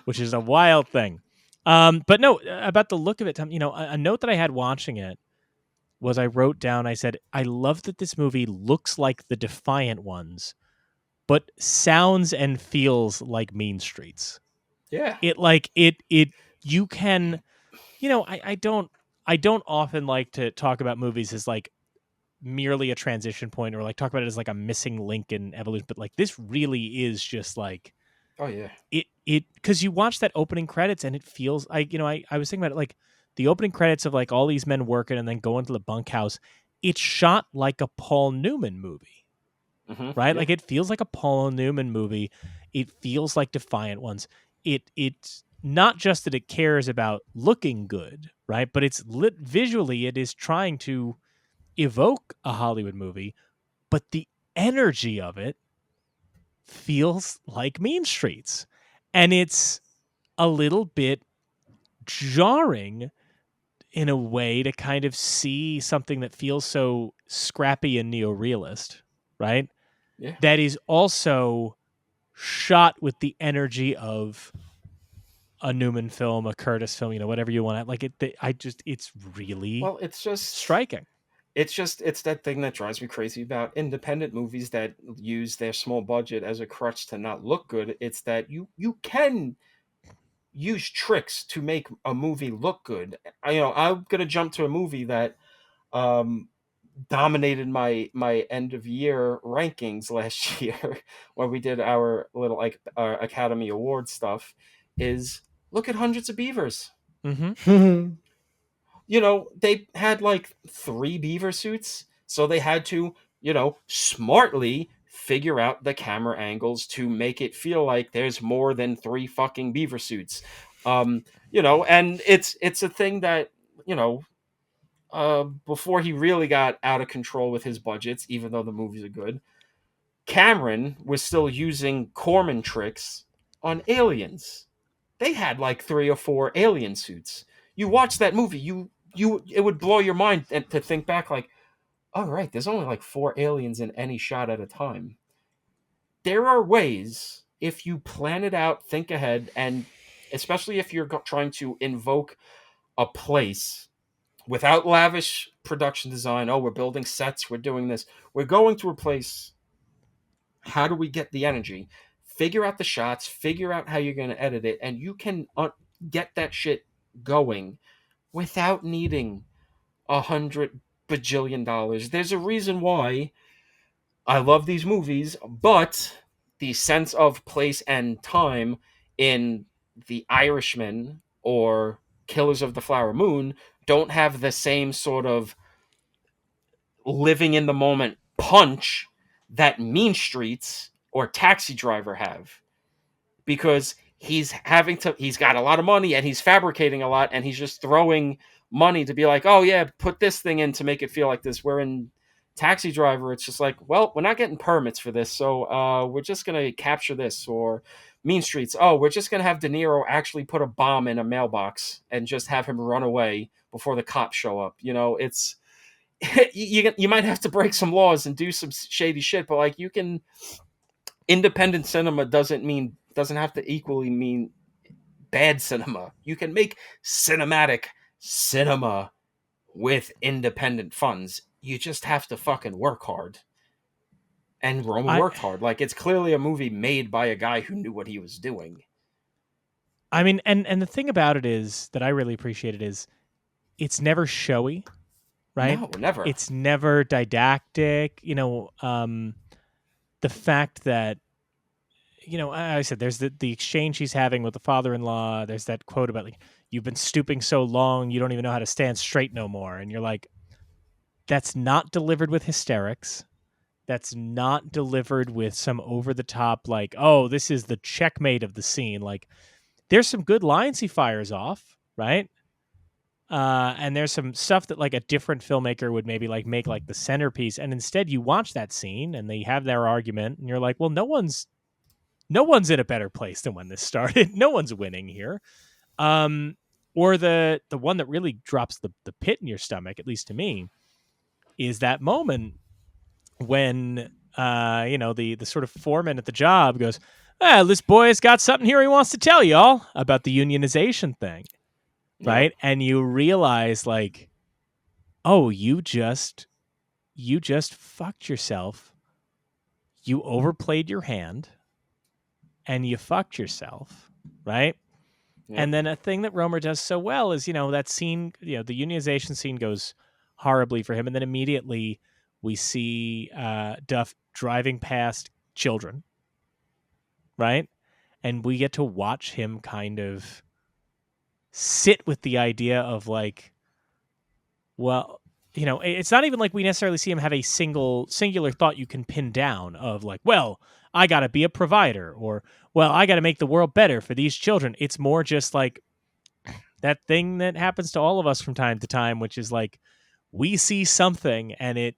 which is a wild thing. But no, about the look of it, a note that I had watching it was I wrote down, I said, I love that this movie looks like The Defiant Ones, but sounds and feels like Mean Streets. Yeah. You can, I don't often like to talk about movies as like merely a transition point, or like talk about it as like a missing link in evolution, but like this really is just like, Oh yeah. Because you watch that opening credits and it feels like, I was thinking about it, like the opening credits of like all these men working and then going to the bunkhouse. It's shot like a Paul Newman movie, right? Yeah. Like it feels like a Paul Newman movie. It feels like Defiant Ones. It's not just that it cares about looking good, right? But it's lit visually. It is trying to evoke a Hollywood movie, but the energy of it feels like Mean Streets. And it's a little bit jarring in a way to kind of see something that feels so scrappy and neorealist, right? Yeah. That is also shot with the energy of a Newman film, a Curtis film, whatever you want. Like it's really Well, it's just striking. it's that thing that drives me crazy about independent movies that use their small budget as a crutch to not look good. It's that you can use tricks to make a movie look good. I'm gonna jump to a movie that um dominated my end of year rankings last year when we did our little like Academy Award stuff. Is look at Hundreds of Beavers. Mm-hmm. They had like 3 beaver suits, so they had to, smartly figure out the camera angles to make it feel like there's more than 3 fucking beaver suits. And it's a thing that, before he really got out of control with his budgets, even though the movies are good, Cameron was still using Corman tricks on aliens. They had like 3 or 4 alien suits. You watch that movie, it would blow your mind to think back like, all right, there's only like 4 aliens in any shot at a time. There are ways, if you plan it out, think ahead, and especially if you're trying to invoke a place without lavish production design. Oh, we're building sets, we're doing this. We're going to a place. How do we get the energy? Figure out the shots, figure out how you're going to edit it, and you can get that shit going without needing $100 bajillion. There's a reason why I love these movies, but the sense of place and time in The Irishman or Killers of the Flower Moon don't have the same sort of living in the moment punch that Mean Streets or Taxi Driver have, because he's got a lot of money and he's fabricating a lot and he's just throwing money to be like, oh yeah, put this thing in to make it feel like this. Where in Taxi Driver, it's just like, well, we're not getting permits for this, so we're just gonna capture this. Or Mean Streets, oh, we're just gonna have De Niro actually put a bomb in a mailbox and just have him run away before the cops show up. It's you might have to break some laws and do some shady shit, but like you can. Independent cinema doesn't have to equally mean bad cinema. You can make cinematic cinema with independent funds. You just have to fucking work hard. And Roman worked hard. Like, it's clearly a movie made by a guy who knew what he was doing. I mean, and the thing about it is that I really appreciate it is it's never showy, right? No, never. It's never didactic. The fact that, I said there's the exchange he's having with the father-in-law. There's that quote about, like, you've been stooping so long, you don't even know how to stand straight no more. And you're like, that's not delivered with hysterics. That's not delivered with some over-the-top, like, oh, this is the checkmate of the scene. Like, there's some good lines he fires off, right? And there's some stuff that, like, a different filmmaker would maybe, like, make, like, the centerpiece. And instead you watch that scene and they have their argument and you're like, well, no one's in a better place than when this started. No one's winning here. Or the one that really drops the pit in your stomach, at least to me, is that moment when the sort of foreman at the job goes, this boy has got something here he wants to tell y'all about the unionization thing. Right? Yep. And you realize, like, oh, you just fucked yourself. You overplayed your hand and you fucked yourself, right? Yep. And then a thing that Roemer does so well is, that scene, the unionization scene goes horribly for him. And then immediately we see Duff driving past children, right? And we get to watch him kind of sit with the idea of, like, well, it's not even like we necessarily see him have a singular thought you can pin down of, like, well, I got to be a provider, or, well, I got to make the world better for these children. It's more just like that thing that happens to all of us from time to time, which is like we see something and it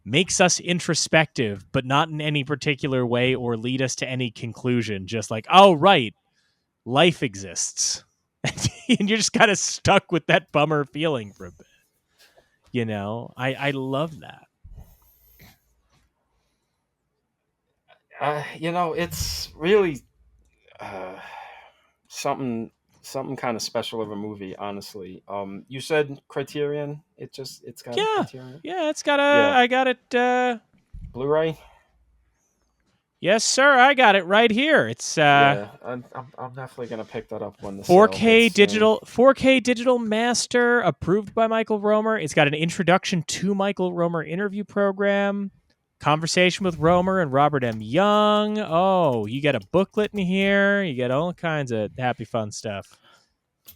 makes us introspective, but not in any particular way or lead us to any conclusion. Just like, oh, right, life exists. And you're just kind of stuck with that bummer feeling for a bit. I love that. It's really something kind of special of a movie, honestly. You said Criterion. It's got a Criterion. Yeah, it's got a. I got it. Blu-ray. Yes, sir. I got it right here. It's I'm definitely gonna pick that up when the 4K digital master, approved by Michael Roemer. It's got an introduction to Michael Roemer interview program, conversation with Roemer and Robert M. Young. Oh, you get a booklet in here. You get all kinds of happy, fun stuff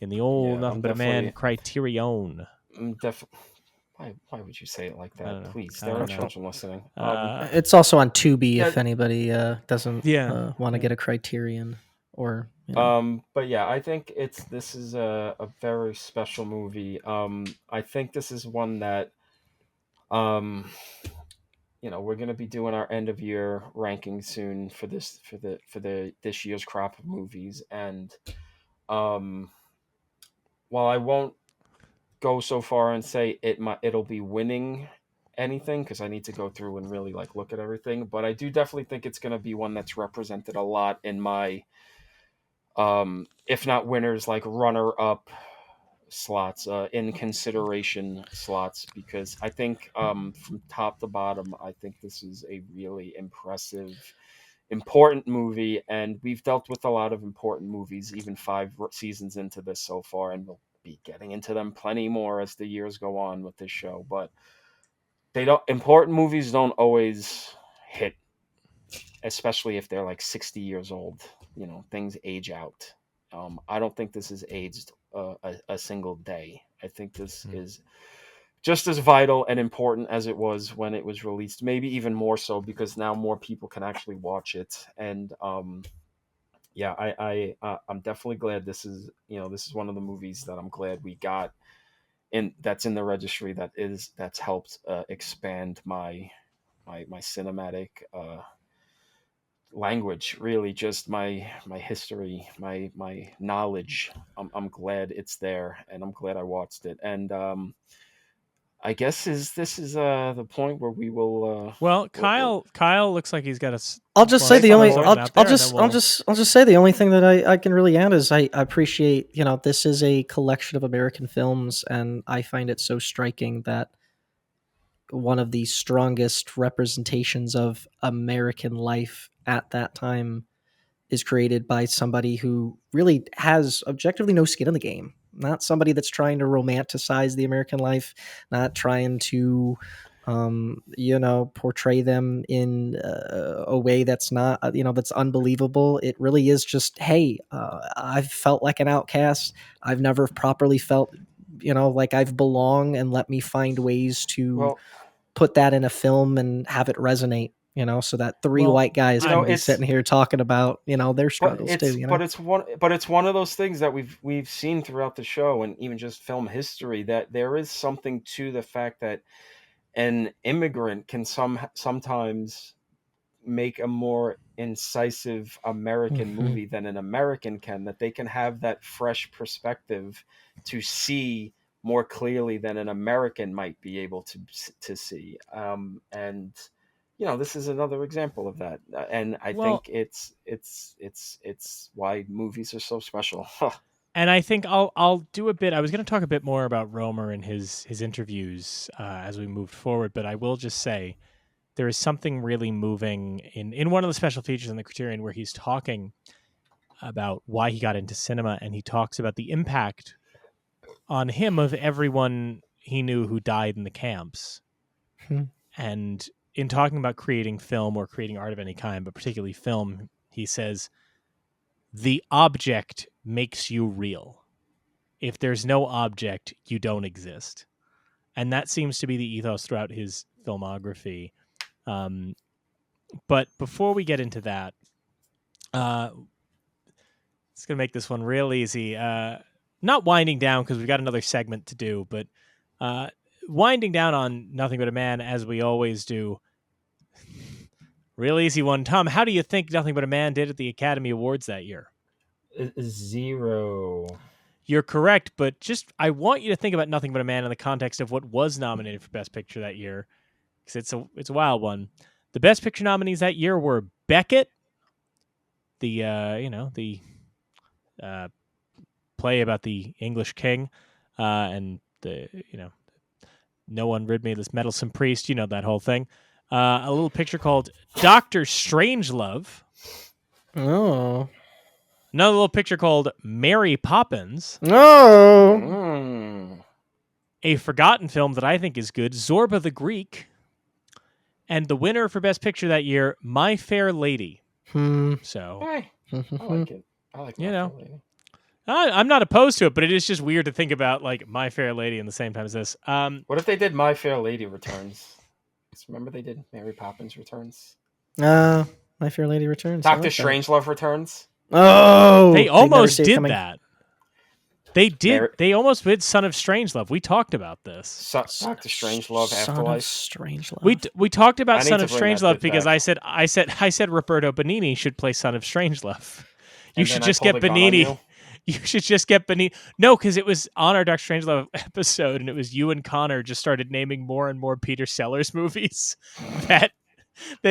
in the old Nothing But a Man Criterion. Definitely. Why would you say it like that? Please, there are children listening. It's also on Tubi if anybody doesn't want to get a Criterion or. But yeah, I think this is a very special movie. I think this is one that, we're gonna be doing our end of year ranking soon for this year's crop of movies, and while I won't go so far and say it'll be winning anything, because I need to go through and really, like, look at everything, but I do definitely think it's going to be one that's represented a lot in my if not winners, like runner-up slots, in consideration slots, because I think from top to bottom, I think this is a really impressive, important movie, and we've dealt with a lot of important movies even 5 seasons into this so far, and we'll be getting into them plenty more as the years go on with this show. But important movies don't always hit, especially if they're like 60 years old. Things age out. I don't think this is aged a single day. I think this is just as vital and important as it was when it was released, maybe even more so because now more people can actually watch it. And yeah, I'm definitely glad this is, this is one of the movies that I'm glad we got in, that's in the registry, that's helped expand my cinematic language, really, just my history, my knowledge. I'm glad it's there, and I'm glad I watched it. And I guess this is the point where we will. Well, Kyle looks like he's got a. I'll just say Say the only. something out there, I'll and then just. we'll- I'll just say the only thing that I can really add is I appreciate, this is a collection of American films, and I find it so striking that one of the strongest representations of American life at that time is created by somebody who really has objectively no skin in the game. Not somebody that's trying to romanticize the American life, not trying to, portray them in a way that's not, that's unbelievable. It really is just, hey, I've felt like an outcast. I've never properly felt, like I've belonged, and let me find ways to Well, put that in a film and have it resonate. So that three Well, white guys can be it's sitting here talking about, their struggles too. but it's one of those things that we've seen throughout the show, and even just film history, that there is something to the fact that an immigrant can sometimes make a more incisive American Mhm. movie than an American can, that they can have that fresh perspective to see more clearly than an American might be able to see. And this is another example of that. And I Well- think it's why movies are so special. And I think I'll do a bit. I was going to talk a bit more about Roemer and his interviews as we moved forward, but I will just say there is something really moving in one of the special features in the Criterion where he's talking about why he got into cinema, and he talks about the impact on him of everyone he knew who died in the camps. Hmm. And in talking about creating film or creating art of any kind, but particularly film, he says, the object makes you real. If there's no object, you don't exist. And that seems to be the ethos throughout his filmography. But before we get into that, it's going to make this one real easy. Not winding down because we've got another segment to do, but winding down on Nothing But a Man, as we always do. Real easy one. Tom, how do you think Nothing But a Man did at the Academy Awards that year? 0. You're correct, but just I want you to think about Nothing But a Man in the context of what was nominated for Best Picture that year, because it's a wild one. The Best Picture nominees that year were Beckett, the play about the English king, and the no one rid me of this meddlesome priest, that whole thing. A little picture called Dr. Strangelove. Oh. Another little picture called Mary Poppins. No. Mm. A forgotten film that I think is good, Zorba the Greek. And the winner for Best Picture that year, My Fair Lady. So, Hey, I like it. I like You My know. Fair Lady. I'm not opposed to it, but it is just weird to think about like My Fair Lady in the same time as this. What if they did My Fair Lady Returns? 'Cause remember they did Mary Poppins Returns? My Fair Lady Returns. I Doctor like that. Strangelove Returns? Oh, They did never almost see it did coming. that. They did. Mary- They almost did Son of Strangelove. We talked about this. Dr. Strangelove Son of Afterlife? Strangelove. We talked about I need Son to of bring that Strangelove bit because back. I said Roberto Benigni should play Son of Strangelove. You And should then I just pulled get a gun on Benigni. you? You should just get Benigni. No, because it was on our Dr. Strangelove episode, and it was you and Connor just started naming more and more Peter Sellers movies that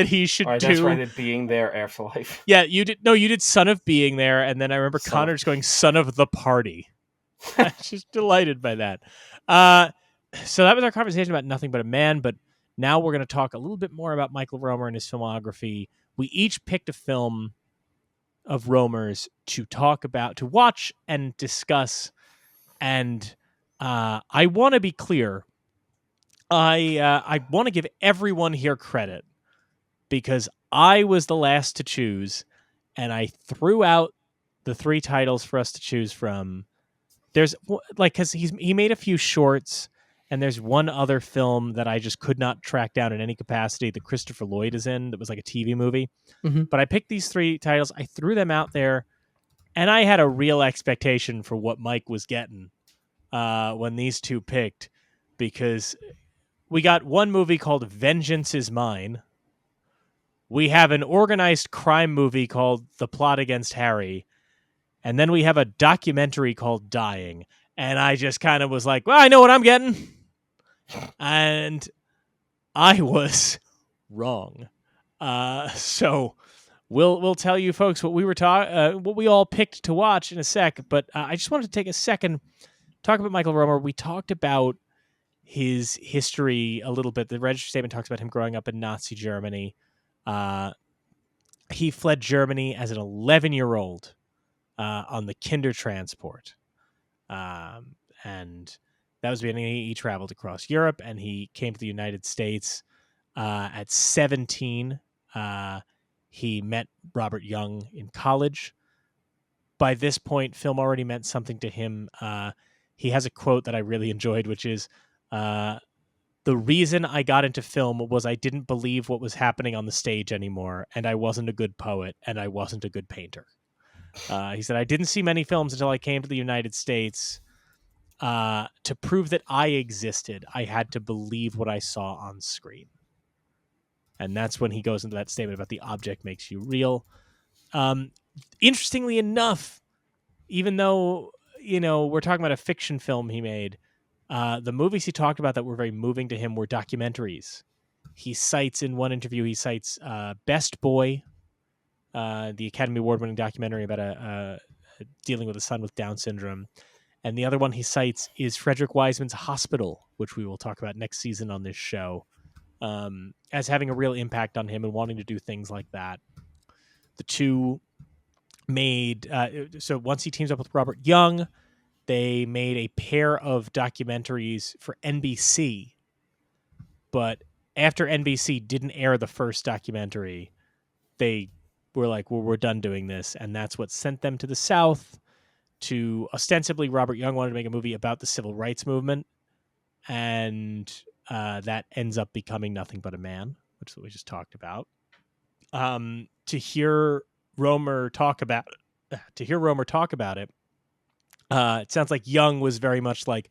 he should All right, do. that's right. It being there, Afterlife. Yeah, you did. No, you did Son of Being There, and then I remember Son Connor of- just going Son of the Party. I was just delighted by that. So that was our conversation about Nothing But a Man, but now we're going to talk a little bit more about Michael Roemer and his filmography. We each picked a film of Roemer's to talk about, to watch and discuss, and I want to be clear. I want to give everyone here credit because I was the last to choose, and I threw out the 3 titles for us to choose from. There's like because he made a few shorts and there's one other film that I just could not track down in any capacity that Christopher Lloyd is in that was like a TV movie. Mhm. But I picked these 3 titles. I threw them out there, and I had a real expectation for what Mike was getting when these 2 picked, because we got one movie called Vengeance is Mine. We have an organized crime movie called The Plot Against Harry. And then we have a documentary called Dying. And I just kind of was like, well, I know what I'm getting. And I was wrong. So we'll tell you folks what what we all picked to watch in a sec. But I just wanted to take a second, talk about Michael Roemer. We talked about his history a little bit. The registry statement talks about him growing up in Nazi Germany. He fled Germany as an 11-year-old on the Kindertransport. And that was when he traveled across Europe, and he came to the United States at 17. He met Robert Young in college. By this point, film already meant something to him. He has a quote that I really enjoyed, which is, the reason I got into film was I didn't believe what was happening on the stage anymore, and I wasn't a good poet, and I wasn't a good painter. He said, I didn't see many films until I came to the United States. To prove that I existed, I had to believe what I saw on screen. And that's when he goes into that statement about the object makes you real. Interestingly enough, even though, we're talking about a fiction film he made, the movies he talked about that were very moving to him were documentaries. He cites in one interview, Best Boy, the Academy Award-winning documentary about dealing with a son with Down syndrome. And the other one he cites is Frederick Wiseman's Hospital, which we will talk about next season on this show, as having a real impact on him and wanting to do things like that. The 2 made... so once he teams up with Robert Young, they made a pair of documentaries for NBC. But after NBC didn't air the first documentary, they were like, well, we're done doing this. And that's what sent them to the South. To ostensibly, Robert Young wanted to make a movie about the civil rights movement, and that ends up becoming Nothing But a Man, which is what we just talked about. To hear Roemer talk about it, it sounds like Young was very much like,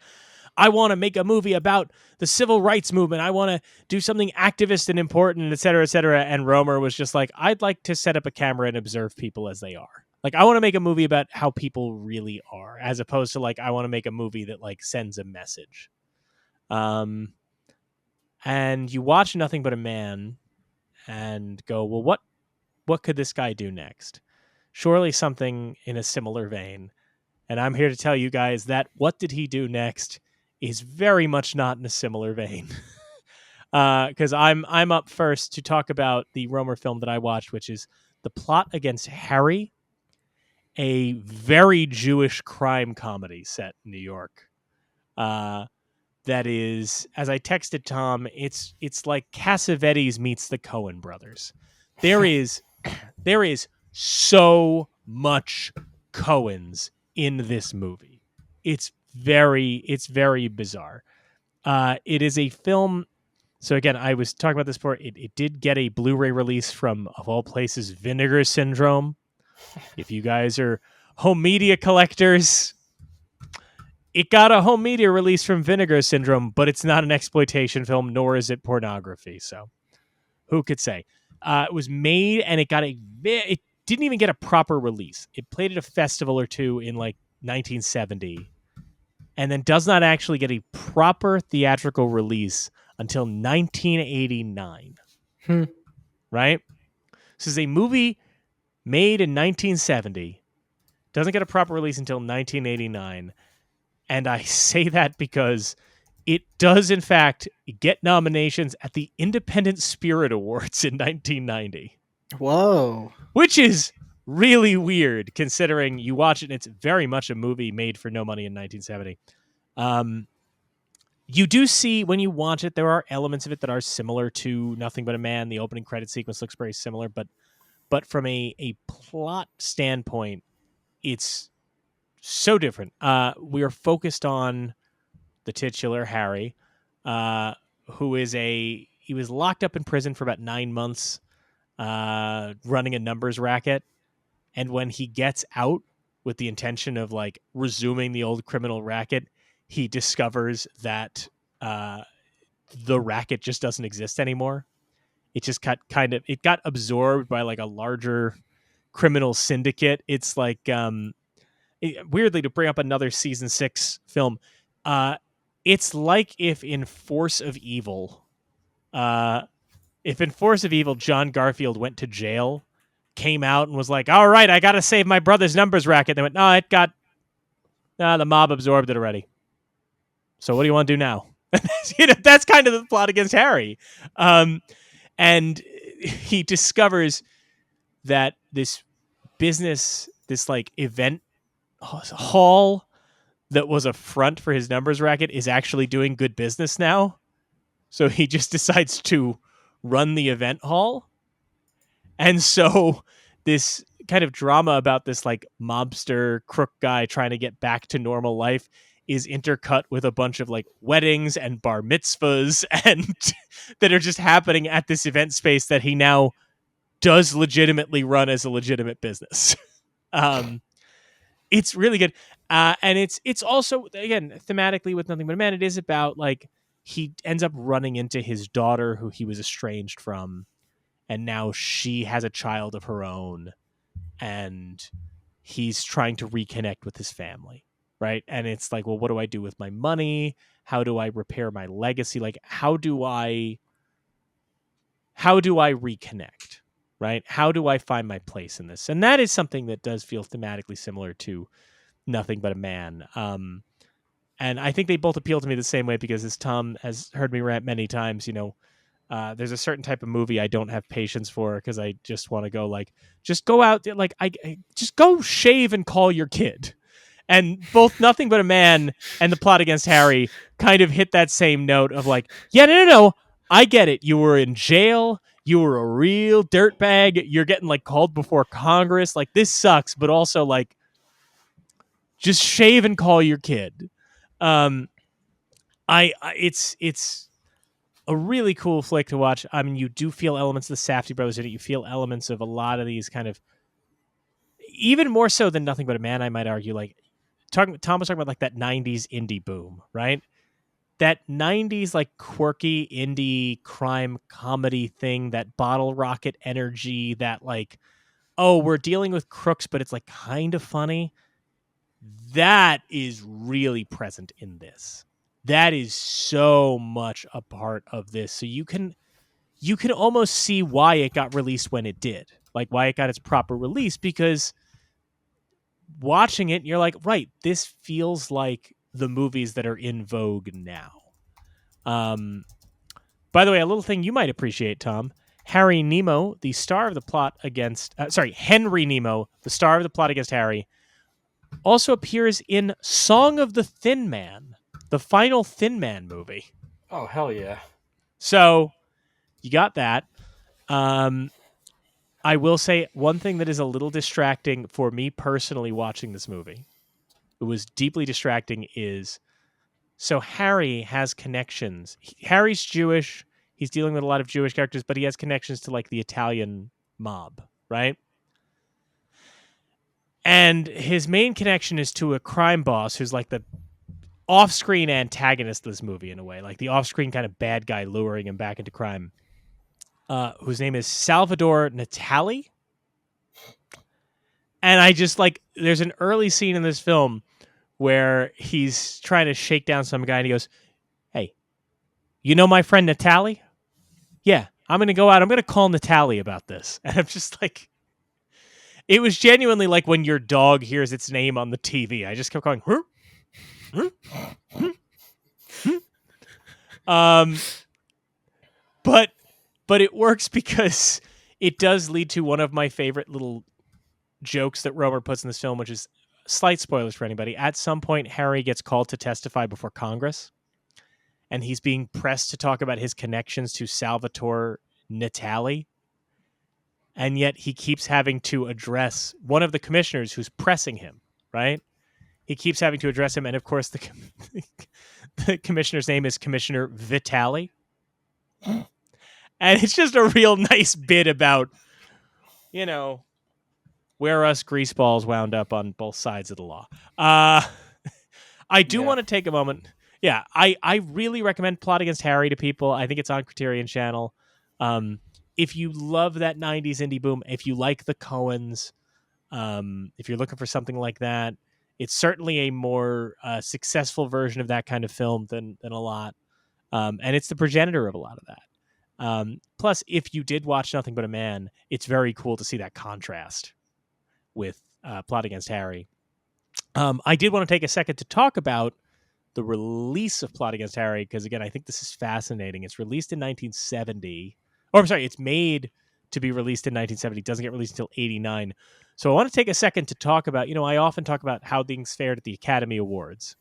I want to make a movie about the civil rights movement. I want to do something activist and important, et cetera, et cetera. And Roemer was just like, I'd like to set up a camera and observe people as they are. Like, I want to make a movie about how people really are, as opposed to like, I want to make a movie that like sends a message. And you watch Nothing But a Man and go, well, what could this guy do next? Surely something in a similar vein. And I'm here to tell you guys that what did he do next is very much not in a similar vein. Because I'm up first to talk about the Roemer film that I watched, which is The Plot Against Harry, a very Jewish crime comedy set in New York. That is, as I texted Tom, it's like Cassavetes meets the Coen brothers. There is so much Coens in this movie. It's very bizarre. It is a film. So again, I was talking about this before. It did get a Blu-ray release from, of all places, Vinegar Syndrome. If you guys are home media collectors, it got a home media release from Vinegar Syndrome, but it's not an exploitation film, nor is it pornography. So who could say? It was made, and it didn't even get a proper release. It played at a festival or two in like 1970, and then does not actually get a proper theatrical release until 1989. Right? This is a movie made in 1970, doesn't get a proper release until 1989. And I say that because it does, in fact, get nominations at the Independent Spirit Awards in 1990. Whoa. Which is really weird, considering you watch it and it's very much a movie made for no money in 1970. You do see, when you watch it, there are elements of it that are similar to Nothing But a Man. The opening credit sequence looks very similar, but from a plot standpoint, it's so different. We are focused on the titular Harry, who is he was locked up in prison for about 9 months, running a numbers racket. And when he gets out with the intention of like resuming the old criminal racket, he discovers that the racket just doesn't exist anymore. It just got absorbed by like a larger criminal syndicate. It's like weirdly, to bring up another season 6 film, it's like if in Force of Evil, John Garfield went to jail, came out and was like, all right, I got to save my brother's numbers racket. They went, no, the mob absorbed it already. So what do you want to do now? That's kind of the plot against Harry. And he discovers that this business, this like event hall that was a front for his numbers racket is actually doing good business now. So he just decides to run the event hall. And so this kind of drama about this like mobster crook guy trying to get back to normal life is intercut with a bunch of like weddings and bar mitzvahs and that are just happening at this event space that he now does legitimately run as a legitimate business. It's really good. And it's also, again, thematically with Nothing But a Man, it is about like he ends up running into his daughter who he was estranged from, and now she has a child of her own, and he's trying to reconnect with his family, right? And it's like, well, what do I do with my money? How do I repair my legacy? Like, how do I reconnect, right? How do I find my place in this? And that is something that does feel thematically similar to Nothing But a Man. And I think they both appeal to me the same way because, as Tom has heard me rant many times, there's a certain type of movie I don't have patience for because I just want to go like, just go out, like I just go shave and call your kid. And both Nothing But a Man and The Plot Against Harry kind of hit that same note of like, yeah, no, I get it. You were in jail. You were a real dirtbag. You're getting like called before Congress. Like, this sucks, but also like, just shave and call your kid. It's a really cool flick to watch. I mean, you do feel elements of the Safdie brothers in it. You feel elements of a lot of these kind of, even more so than Nothing But a Man, I might argue. Like Tom was talking about like that 90s indie boom, right? That 90s like quirky indie crime comedy thing, that bottle rocket energy, that like, oh, we're dealing with crooks, but it's like kind of funny. That is really present in this. That is so much a part of this. So you can almost see why it got released when it did, like why it got its proper release, because watching it, you're like, right, this feels like the movies that are in vogue now. By the way, a little thing you might appreciate, Tom. Henry Nemo, the star of The Plot Against Harry, also appears in Song of the Thin Man, the final Thin Man movie. Oh, hell yeah. So you got that. I will say one thing that is a little distracting for me personally watching this movie. It was deeply distracting is, so Harry has connections. Harry's Jewish. He's dealing with a lot of Jewish characters, but he has connections to like the Italian mob, right? And his main connection is to a crime boss who's like the off-screen antagonist of this movie in a way, like the off-screen kind of bad guy luring him back into crime, whose name is Salvador Natali. And I just like, there's an early scene in this film where he's trying to shake down some guy and he goes, hey, you know my friend Natali? Yeah, I'm going to go out. I'm going to call Natali about this. And I'm just like, it was genuinely like when your dog hears its name on the TV. I just kept going, but it works because it does lead to one of my favorite little jokes that Roemer puts in this film, which is slight spoilers for anybody. At some point, Harry gets called to testify before Congress, and he's being pressed to talk about his connections to Salvatore Natali. And yet he keeps having to address one of the commissioners who's pressing him, right? He keeps having to address him. And of course, the commissioner's name is Commissioner Vitali. And it's just a real nice bit about, where us greaseballs wound up on both sides of the law. I do want to take a moment. Yeah, I really recommend Plot Against Harry to people. I think it's on Criterion Channel. If you love that 90s indie boom, if you like the Coens, if you're looking for something like that, it's certainly a more successful version of that kind of film than a lot. And it's the progenitor of a lot of that. Plus, if you did watch Nothing But a Man, it's very cool to see that contrast with Plot Against Harry. I did want to take a second to talk about the release of Plot Against Harry, because, again, I think this is fascinating. It's released in 1970. Or, I'm sorry, it's made to be released in 1970. It doesn't get released until 89. So I want to take a second to talk about, I often talk about how things fared at the Academy Awards.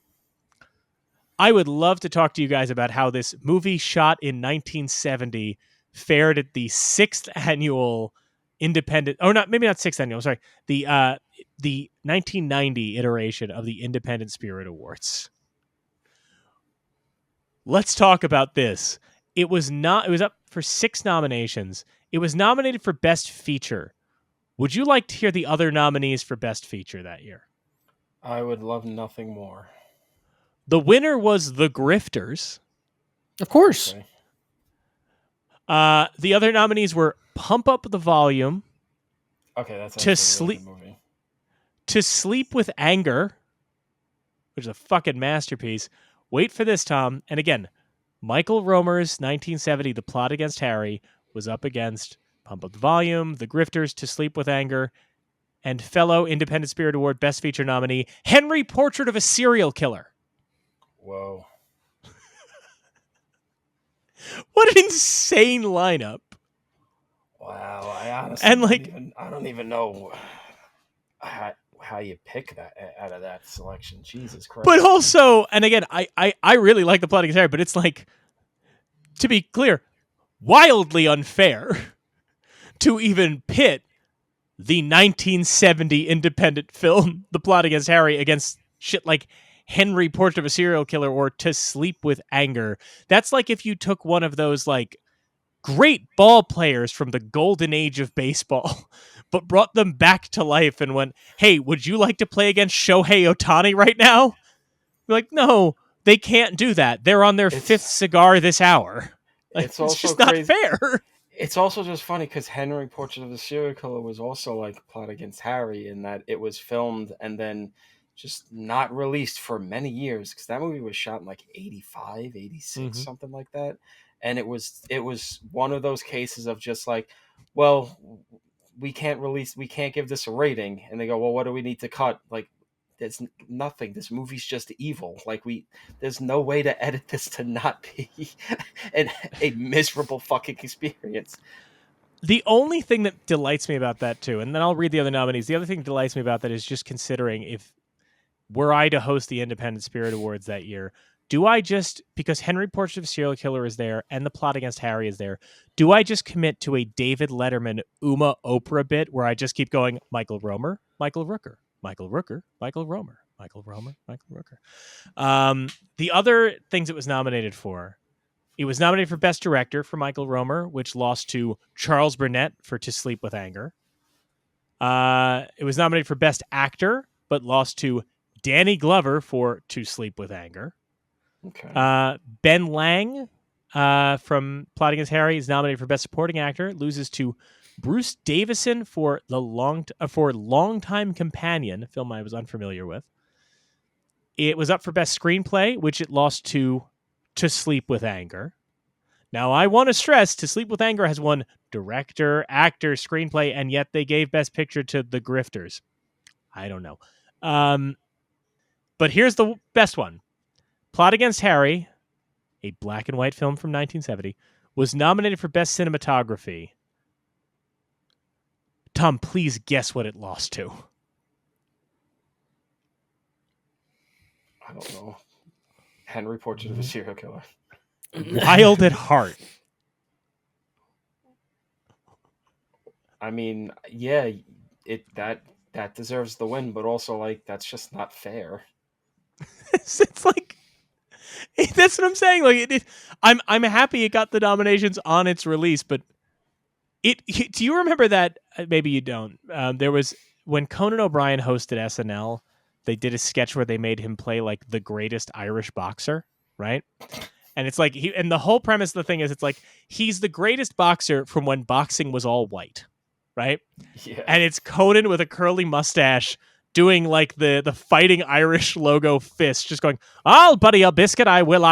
I would love to talk to you guys about how this movie shot in 1970 fared at the 6th annual independent, or not, maybe not 6th annual, sorry, the 1990 iteration of the Independent Spirit Awards. Let's talk about this. It was up for 6 nominations. It was nominated for Best Feature. Would you like to hear the other nominees for Best Feature that year? I would love nothing more. The winner was The Grifters. Of course. Okay. The other nominees were Pump Up the Volume. Okay, that's To actually a really Sleep good movie. To Sleep with Anger, which is a fucking masterpiece. Wait for this, Tom. And again, Michael Roemer's 1970 The Plot Against Harry was up against Pump Up the Volume, The Grifters, To Sleep with Anger, and fellow Independent Spirit Award Best Feature nominee Henry Portrait of a Serial Killer. Whoa. What an insane lineup. Wow, I honestly I don't even know how you pick that out of that selection. Jesus Christ. But also, and again, I really like The Plot Against Harry, but it's like, to be clear, wildly unfair to even pit the 1970 independent film The Plot Against Harry against shit like Henry Portrait of a Serial Killer or To Sleep with Anger. That's like if you took one of those like great ball players from the golden age of baseball, but brought them back to life and went, hey, would you like to play against Shohei Ohtani right now? You're like, no, they can't do that. They're on their 5th cigar this hour. Like, it's also just crazy. not fair. It's also just funny because Henry Portrait of a Serial Killer was also like Plot Against Harry in that it was filmed and then just not released for many years, because that movie was shot in like 85, 86, something like that. And it was one of those cases of just like, well, we can't give this a rating. And they go, well, what do we need to cut? Like, there's nothing. This movie's just evil. Like, there's no way to edit this to not be a miserable fucking experience. The only thing that delights me about that too, and then I'll read the other nominees. The other thing that delights me about that is just considering, if were I to host the Independent Spirit Awards that year, do I just, because Henry Portrait of a Serial Killer is there and The Plot Against Harry is there, do I just commit to a David Letterman Uma Oprah bit where I just keep going, Michael Roemer, Michael Rooker, Michael Rooker, Michael Roemer, Michael Roemer, Michael Rooker. The other things it was nominated for, it was nominated for Best Director for Michael Roemer, which lost to Charles Burnett for To Sleep with Anger. It was nominated for Best Actor, but lost to Danny Glover for To Sleep with Anger. Okay. Ben Lang from Plot Against Harry is nominated for Best Supporting Actor. Loses to Bruce Davison for Longtime Companion, a film I was unfamiliar with. It was up for Best Screenplay, which it lost to Sleep with Anger. Now, I want to stress, To Sleep with Anger has won Director, Actor, Screenplay, and yet they gave Best Picture to The Grifters. I don't know. But here's the best one. Plot Against Harry, a black and white film from 1970, was nominated for Best Cinematography. Tom, please guess what it lost to. I don't know. Henry Portrait of a Serial Killer. Wild at Heart. I mean, yeah, that deserves the win, but also like that's just not fair. It's like, That's what I'm saying. Like, I'm happy it got the nominations on its release, but do you remember that? Maybe you don't. There was when Conan O'Brien hosted SNL, they did a sketch where they made him play like the greatest Irish boxer, right? And it's like and the whole premise of the thing is it's like he's the greatest boxer from when boxing was all white, right? Yeah. And it's Conan with a curly mustache doing like the fighting Irish logo fist, just going, "I'll butter your biscuit, I will.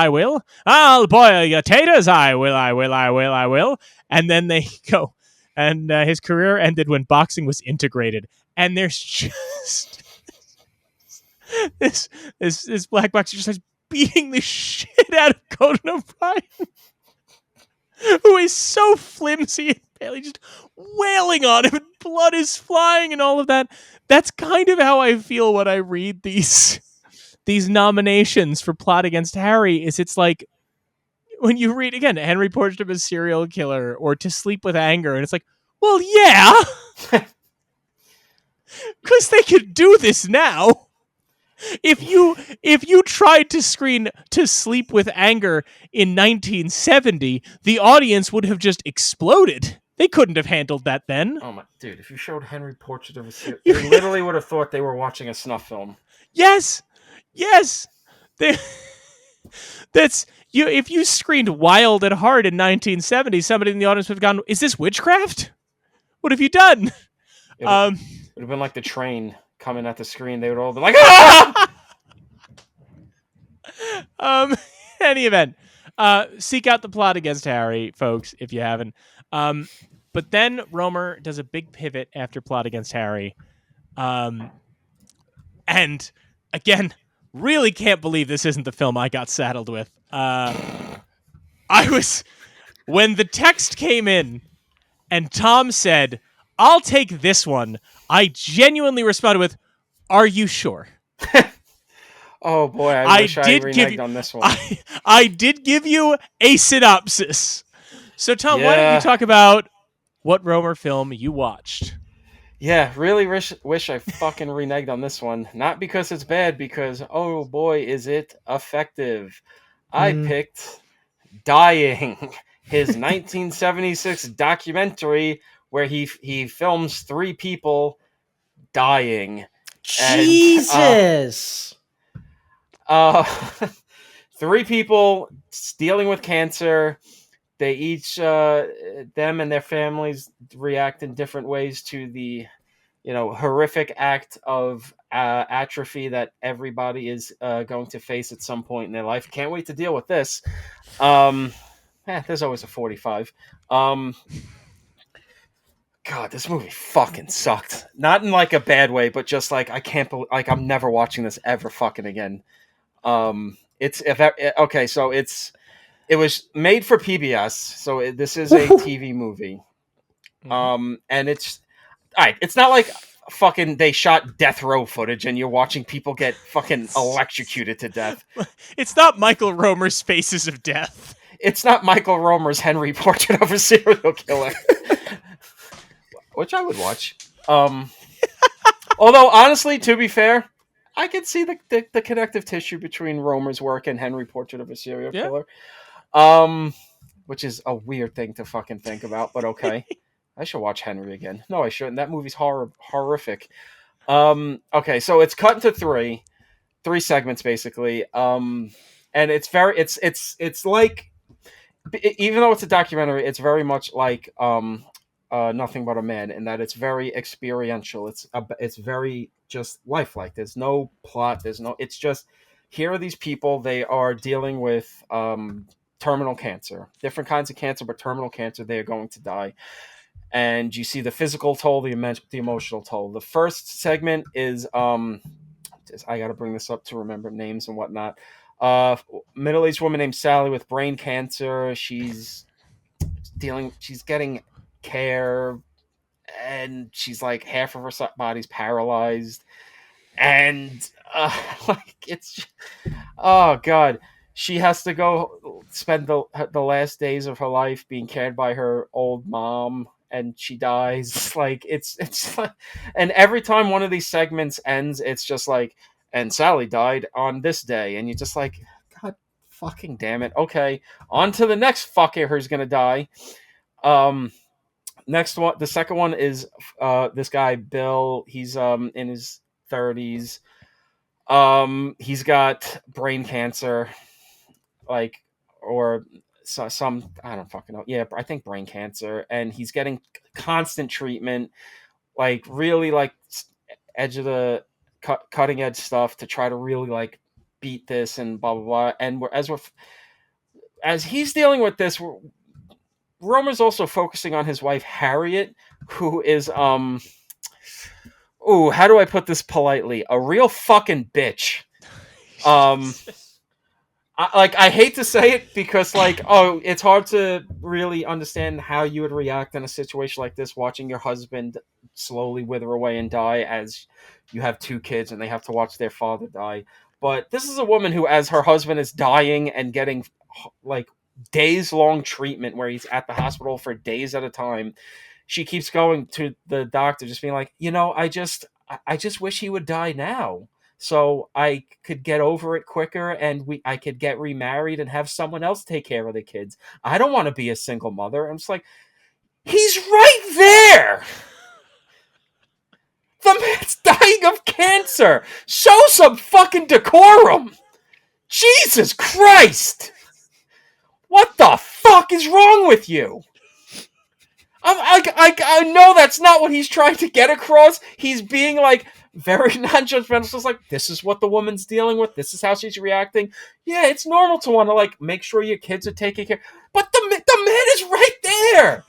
I'll boil your taters, I will. And then they go, and his career ended when boxing was integrated. And there's just this black boxer just starts beating the shit out of Conan O'Brien, who is so flimsy and barely just wailing on him, and blood is flying and all of that. That's kind of how I feel when I read these nominations for Plot Against Harry. It's like when you read again Henry Portrait of a Serial Killer or To Sleep with Anger, and it's like, well, yeah, because they could do this now. If you tried to screen To Sleep with Anger in 1970, the audience would have just exploded. They couldn't have handled that then. Oh my dude! If you showed Henry Portrait of a Serial, they literally would have thought they were watching a snuff film. Yes. That's you. If you screened Wild at Heart in 1970, somebody in the audience would have gone, "Is this witchcraft? What have you done?" It would have been like the train coming at the screen. They would all be like, "Ah!" Any event, seek out the Plot Against Harry, folks, if you haven't. But then Roemer does a big pivot after Plot Against Harry. And again, really can't believe this isn't the film I got saddled with. When the text came in and Tom said, "I'll take this one," I genuinely responded with, "Are you sure?" Oh boy, I wish I reneged on this one. I did give you a synopsis. So Tom, why don't you talk about what Roemer film you watched? Yeah, really wish I fucking reneged on this one. Not because it's bad, because oh boy, is it effective. I picked Dying, his 1976 documentary where he films 3 people dying. Jesus. And, 3 people dealing with cancer. They each, them and their families, react in different ways to the, horrific act of atrophy that everybody is going to face at some point in their life. Can't wait to deal with this. There's always a 45. God, this movie fucking sucked. Not in like a bad way, but just like I can't believe, like I'm never watching this ever fucking again. Okay, so it was made for PBS, so this is a TV movie. And it's all right. It's not like fucking they shot death row footage and you're watching people get fucking electrocuted to death. It's not Michael Roemer's Faces of Death. It's not Michael Roemer's Henry Portrait of a Serial Killer, which I would watch. Although honestly, to be fair, I could see the connective tissue between Roemer's work and Henry Portrait of a Serial Killer. Which is a weird thing to fucking think about, but okay. I should watch Henry again. No, I shouldn't. That movie's horrific. Okay, so it's cut into three segments basically. And it's like, even though it's a documentary, it's very much like Nothing But a Man, in that it's very experiential. It's very just lifelike. There's no plot. It's just, here are these people. They are dealing with terminal cancer, different kinds of cancer, but terminal cancer. They are going to die. And you see the physical toll, the emotional toll. The first segment is, I got to bring this up to remember names and whatnot. Middle-aged woman named Sally with brain cancer. She's getting care, and she's like half of her body's paralyzed. And it's, oh God. She has to go spend the last days of her life being cared by her old mom, and she dies. Like it's like, and every time one of these segments ends, it's just like, and Sally died on this day, and you're just like, God fucking damn it. Okay, on to the next fucker who's gonna die. Next one, the second one is this guy Bill. He's in his 30s. He's got brain cancer, like, or some, I don't fucking know. Yeah, I think brain cancer, and he's getting constant treatment, like really like edge of the cutting edge stuff to try to really like beat this and blah blah blah. And as he's dealing with this, Romer's also focusing on his wife Harriet, who is ooh, how do I put this politely? A real fucking bitch. I hate to say it because like, oh, it's hard to really understand how you would react in a situation like this, watching your husband slowly wither away and die as you have 2 kids and they have to watch their father die. But this is a woman who, as her husband is dying and getting like days long treatment where he's at the hospital for days at a time, she keeps going to the doctor, just being like, I just wish he would die now, so I could get over it quicker and I could get remarried and have someone else take care of the kids. I don't want to be a single mother. I'm just like, he's right there. The man's dying of cancer. Show some fucking decorum. Jesus Christ. What the fuck is wrong with you? I know that's not what he's trying to get across. He's being like very non-judgmental. It's like, this is what the woman's dealing with. This is how she's reacting. Yeah, it's normal to want to like make sure your kids are taken care. But the man is right there.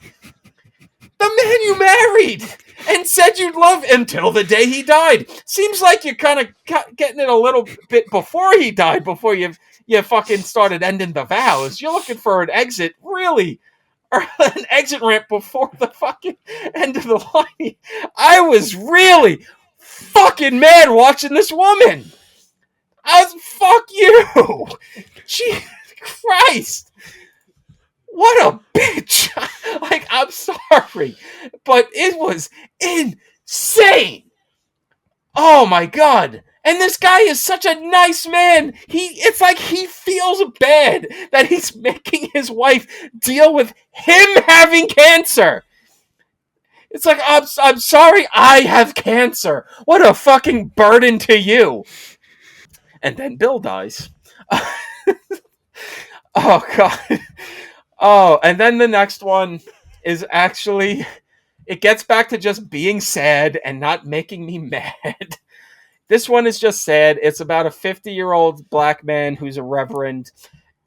The man you married and said you'd love until the day he died. Seems like you're kind of getting it a little bit before he died, before you fucking started ending the vows. You're looking for an exit, really. Or an exit ramp before the fucking end of the line. I was really fucking mad watching this woman. Fuck you. Jesus Christ. What a bitch. Like, I'm sorry, but it was insane. Oh my God. And this guy is such a nice man. It's like he feels bad that he's making his wife deal with him having cancer. It's like, I'm sorry, I have cancer. What a fucking burden to you. And then Bill dies. Oh God. Oh, and then the next one is actually, it gets back to just being sad and not making me mad. This one is just sad. It's about a 50-year-old black man who's a reverend,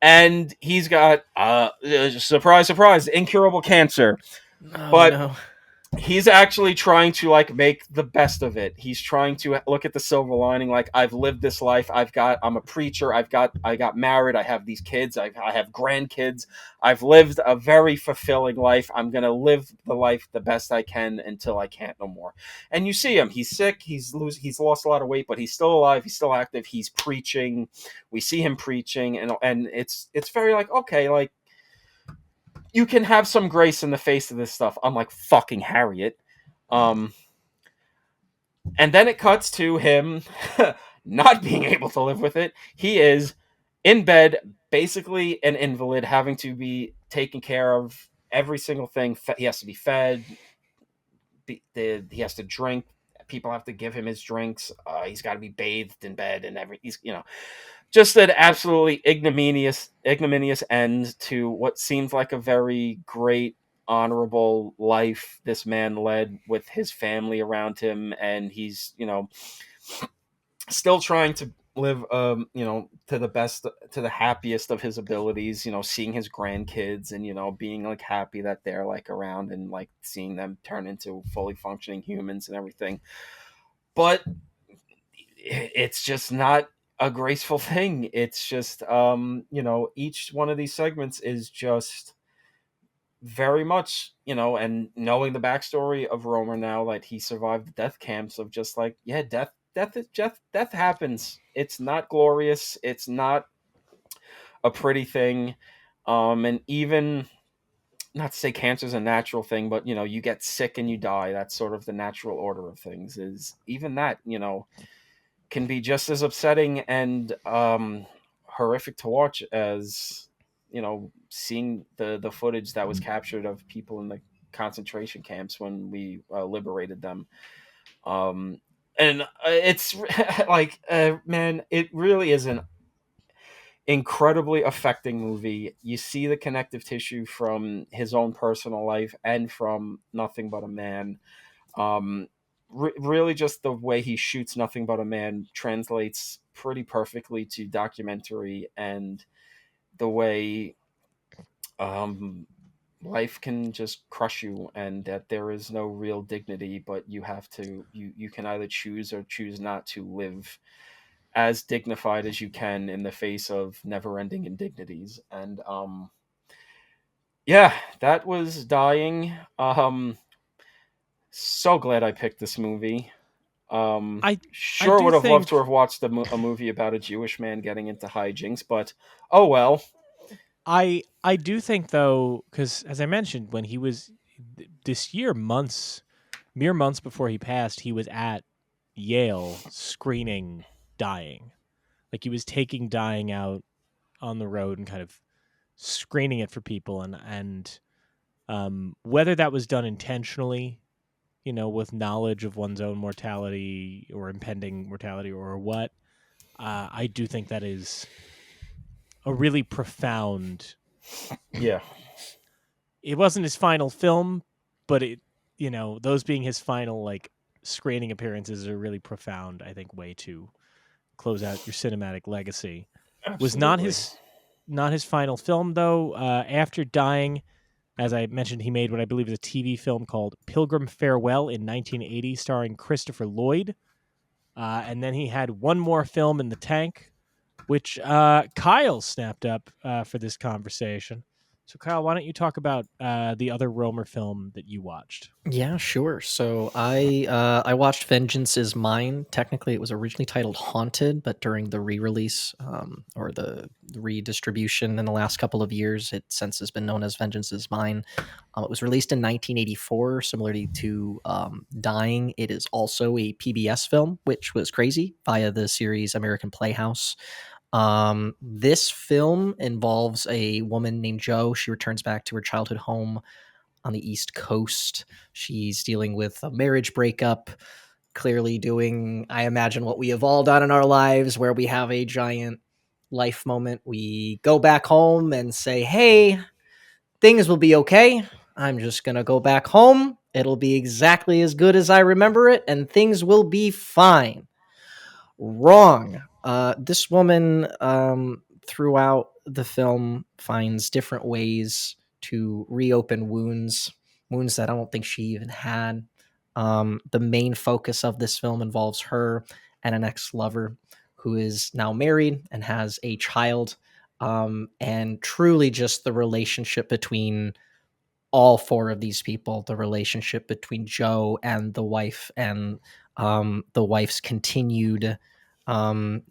and he's got, surprise, surprise, incurable cancer. Oh, but no. He's actually trying to like make the best of it. He's trying to look at the silver lining. Like, I've lived this life. I'm a preacher. I got married. I have these kids. I have grandkids. I've lived a very fulfilling life. I'm going to live the life the best I can until I can't no more. And you see him, he's sick. He's lost a lot of weight, but he's still alive. He's still active. He's preaching. We see him preaching, and it's very like, okay, like, you can have some grace in the face of this stuff, unlike fucking Harriet. And then it cuts to him not being able to live with it. He is in bed, basically an invalid, having to be taken care of every single thing. He has to be fed. He has to drink. People have to give him his drinks. He's got to be bathed in bed and he's, just an absolutely ignominious end to what seems like a very great, honorable life this man led with his family around him, and he's, still trying to live, to the happiest of his abilities, seeing his grandkids and, being like happy that they're like around and like seeing them turn into fully functioning humans and everything. But it's just not a graceful thing. It's just, each one of these segments is just very much, and knowing the backstory of Roemer now, like he survived the death camps of just like, yeah, death happens. It's not glorious. It's not a pretty thing. And even, not to say cancer's a natural thing, but you get sick and you die. That's sort of the natural order of things. Is even that, can be just as upsetting and horrific to watch, as seeing the footage that was captured of people in the concentration camps when we liberated them. And it's like, man, it really is an incredibly affecting movie. You see the connective tissue from his own personal life and from Nothing But a Man. Really, just the way he shoots Nothing But a Man translates pretty perfectly to documentary, and the way life can just crush you, and that there is no real dignity, but you have to you can either choose or choose not to live as dignified as you can in the face of never-ending indignities. And yeah, that was Dying. So glad I picked this movie. I Sure do would have loved think to have watched a movie about a Jewish man getting into hijinks, but oh well. I do think, though, because as I mentioned, when he was this year, mere months before he passed, he was at Yale screening Dying. Like, he was taking Dying out on the road and kind of screening it for people, and whether that was done intentionally, with knowledge of one's own mortality or impending mortality or what, I do think that is a really profound. Yeah. It wasn't his final film, but those being his final screening appearances is a really profound, I think, way to close out your cinematic legacy. Absolutely. Was not his final film, though. After Dying, as I mentioned, he made what I believe is a TV film called Pilgrim Farewell in 1980, starring Christopher Lloyd. And then he had one more film in the tank, which Kyle snapped up for this conversation. So, Kyle, why don't you talk about the other Roemer film that you watched? Yeah, sure. So I watched Vengeance Is Mine. Technically, it was originally titled Haunted, but during the re-release or the redistribution in the last couple of years, it since has been known as Vengeance Is Mine. It was released in 1984, similarly to Dying. It is also a PBS film, which was crazy, via the series American Playhouse. This film involves a woman named Jo. She returns back to her childhood home on the East Coast. She's dealing with a marriage breakup, clearly doing, I imagine, what we have all done in our lives, where we have a giant life moment. We go back home and say, hey, things will be okay. I'm just going to go back home. It'll be exactly as good as I remember it, and things will be fine. Wrong. This woman, throughout the film, finds different ways to reopen wounds that I don't think she even had. The main focus of this film involves her and an ex-lover who is now married and has a child, and truly just the relationship between all four of these people, the relationship between Jo and the wife, and the wife's continued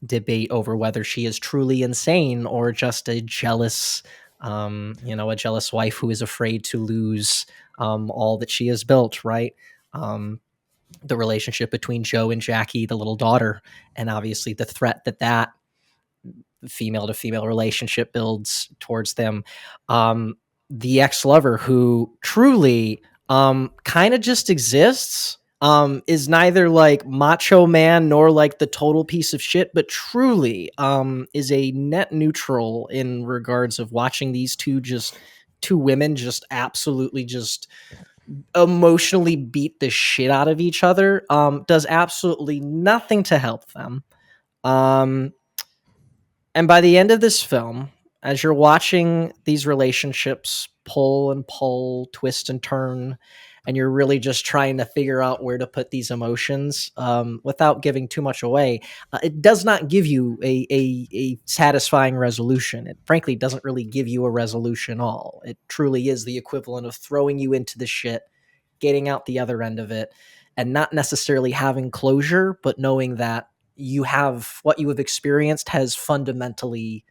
debate over whether she is truly insane or just a jealous, a jealous wife who is afraid to lose all that she has built, right? The relationship between Jo and Jackie, the little daughter, and obviously the threat that female to female relationship builds towards them. The ex-lover, who truly kind of just exists, is neither like macho man nor like the total piece of shit, but truly is a net neutral in regards of watching these two women just absolutely just emotionally beat the shit out of each other. Does absolutely nothing to help them. And by the end of this film, as you're watching these relationships pull and pull, twist and turn, and you're really just trying to figure out where to put these emotions without giving too much away, it does not give you a satisfying resolution. It frankly doesn't really give you a resolution at all. It truly is the equivalent of throwing you into the shit, getting out the other end of it, and not necessarily having closure, but knowing that what you have experienced has fundamentally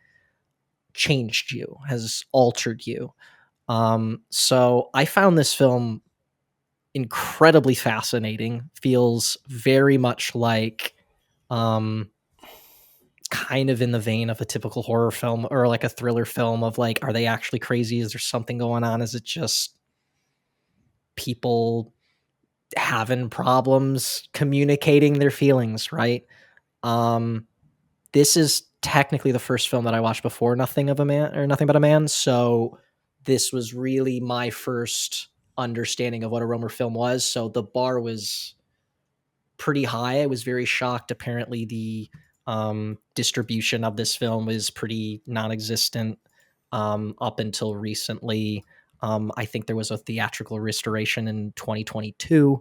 changed you, has altered you. So I found this film incredibly fascinating. Feels very much like kind kind of in the vein of a typical horror film or like a thriller film of like, are they actually crazy? Is there something going on? Is it just people having problems communicating their feelings, right? This is technically the first film that I watched before Nothing But a Man. So this was really my first understanding of what a Roemer film was. So the bar was pretty high. I was very shocked. Apparently the distribution of this film is pretty non-existent up until recently. I think there was a theatrical restoration in 2022.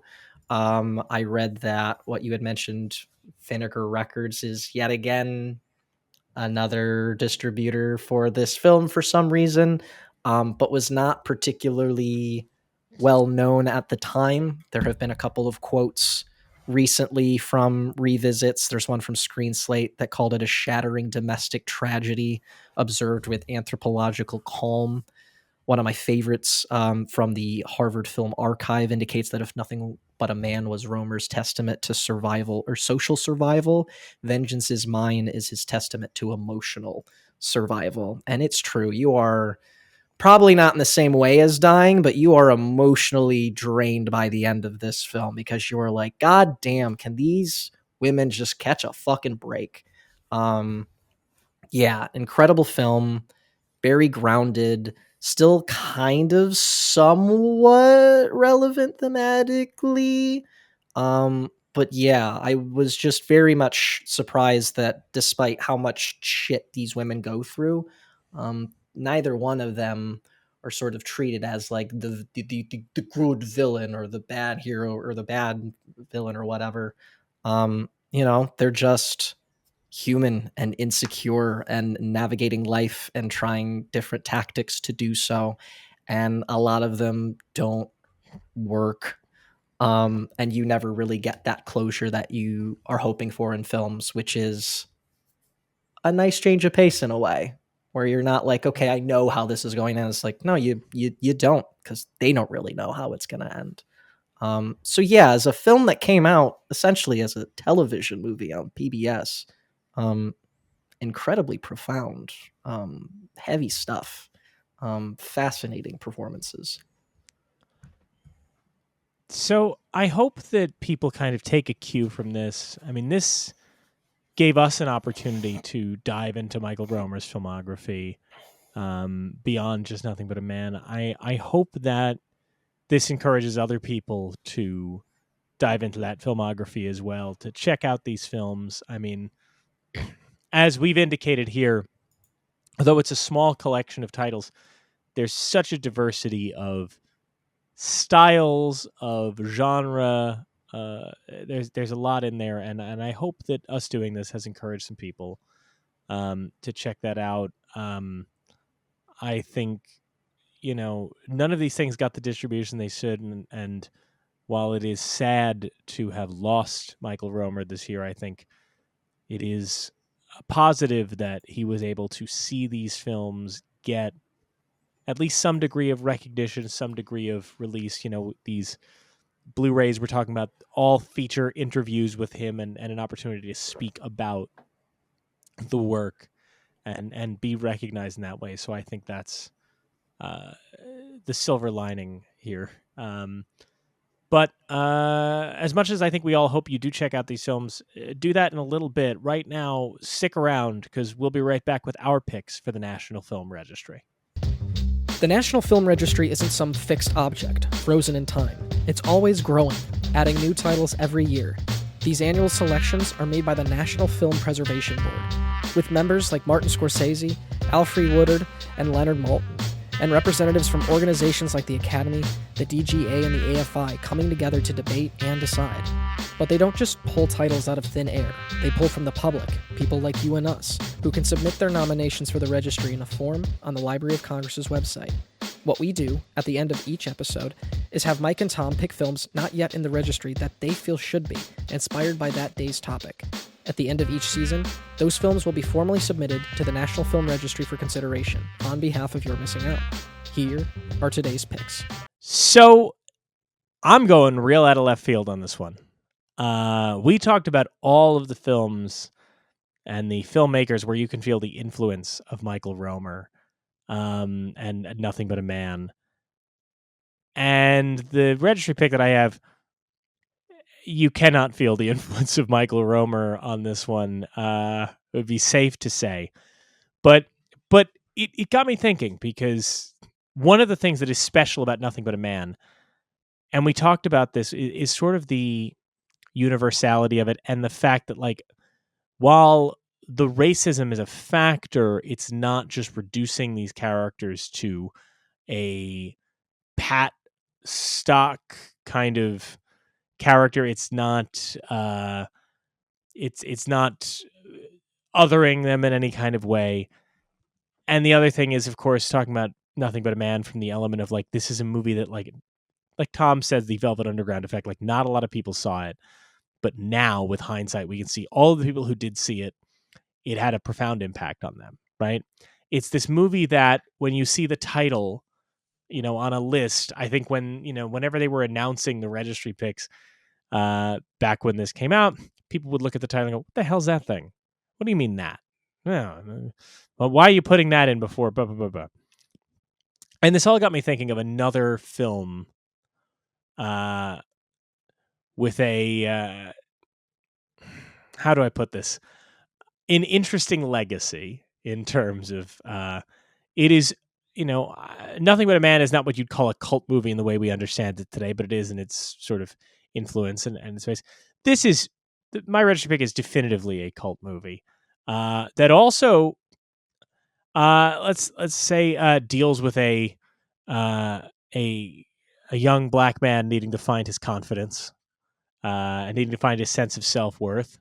I read that what you had mentioned, Vinegar Records, is yet again another distributor for this film for some reason, but was not particularly well known at the time. There have been a couple of quotes recently from revisits. There's one from Screen Slate that called it a shattering domestic tragedy observed with anthropological calm. One of my favorites from the Harvard Film Archive indicates that if Nothing But a Man was Roemer's testament to survival or social survival, Vengeance Is Mine is his testament to emotional survival. And it's true. You are probably not in the same way as dying, but you are emotionally drained by the end of this film because you are like, God damn, can these women just catch a fucking break? Yeah, incredible film, very grounded, still kind of somewhat relevant thematically. But yeah, I was just very much surprised that despite how much shit these women go through, neither one of them are sort of treated as like the good villain or the bad hero or the bad villain or whatever. They're just human and insecure and navigating life and trying different tactics to do so. And a lot of them don't work. And you never really get that closure that you are hoping for in films, which is a nice change of pace in a way where you're not like, okay, I know how this is going. And it's like, no, you don't, because they don't really know how it's going to end. So yeah, as a film that came out essentially as a television movie on PBS, incredibly profound, heavy stuff, fascinating performances. So I hope that people kind of take a cue from this. I mean, this gave us an opportunity to dive into Michael Roemer's filmography beyond just Nothing But a Man. I hope that this encourages other people to dive into that filmography as well, to check out these films. I mean, as we've indicated here, although it's a small collection of titles, there's such a diversity of styles, of genre. There's a lot in there, and I hope that us doing this has encouraged some people to check that out. I think, none of these things got the distribution they should, and while it is sad to have lost Michael Roemer this year, I think it is positive that he was able to see these films get at least some degree of recognition, some degree of release. These Blu-rays we're talking about all feature interviews with him and an opportunity to speak about the work and be recognized in that way. So I think that's the silver lining here. But as much as I think we all hope you do check out these films, do that in a little bit. Right now, stick around because we'll be right back with our picks for the National Film Registry. The National Film Registry isn't some fixed object, frozen in time. It's always growing, adding new titles every year. These annual selections are made by the National Film Preservation Board, with members like Martin Scorsese, Alfre Woodard, and Leonard Maltin, and representatives from organizations like the Academy, the DGA, and the AFI coming together to debate and decide. But they don't just pull titles out of thin air. They pull from the public, people like you and us, who can submit their nominations for the registry in a form on the Library of Congress's website. What we do, at the end of each episode, is have Mike and Tom pick films not yet in the registry that they feel should be, inspired by that day's topic. At the end of each season, those films will be formally submitted to the National Film Registry for consideration on behalf of You're Missing Out. Here are today's picks. So I'm going real out of left field on this one. We talked about all of the films and the filmmakers, where you can feel the influence of Michael Roemer, and Nothing But a Man. And the registry pick that I have, you cannot feel the influence of Michael Roemer on this one. It would be safe to say, but it got me thinking, because one of the things that is special about Nothing But a Man, and we talked about this, is sort of the universality of it, and the fact that, like, while the racism is a factor, it's not just reducing these characters to a pat stock kind of character. It's not it's not othering them in any kind of way. And the other thing is, of course, talking about Nothing But a Man from the element of, like, this is a movie that, like Tom says, the Velvet Underground effect, like, not a lot of people saw it, but now with hindsight we can see all of the people who did see it, it had a profound impact on them, right? It's this movie that when you see the title, on a list, I think whenever they were announcing the registry picks, back when this came out, people would look at the title and go, "What the hell's that thing? What do you mean that? No, well, why are you putting that in before blah, blah, blah, blah?" And this all got me thinking of another film, with a how do I put this? An interesting legacy in terms of it is, Nothing But a Man is not what you'd call a cult movie in the way we understand it today, but it is in its sort of influence and space. This is my registry pick is definitively a cult movie, that also, let's say, deals with uh, a a young black man needing to find his confidence, and needing to find his sense of self-worth.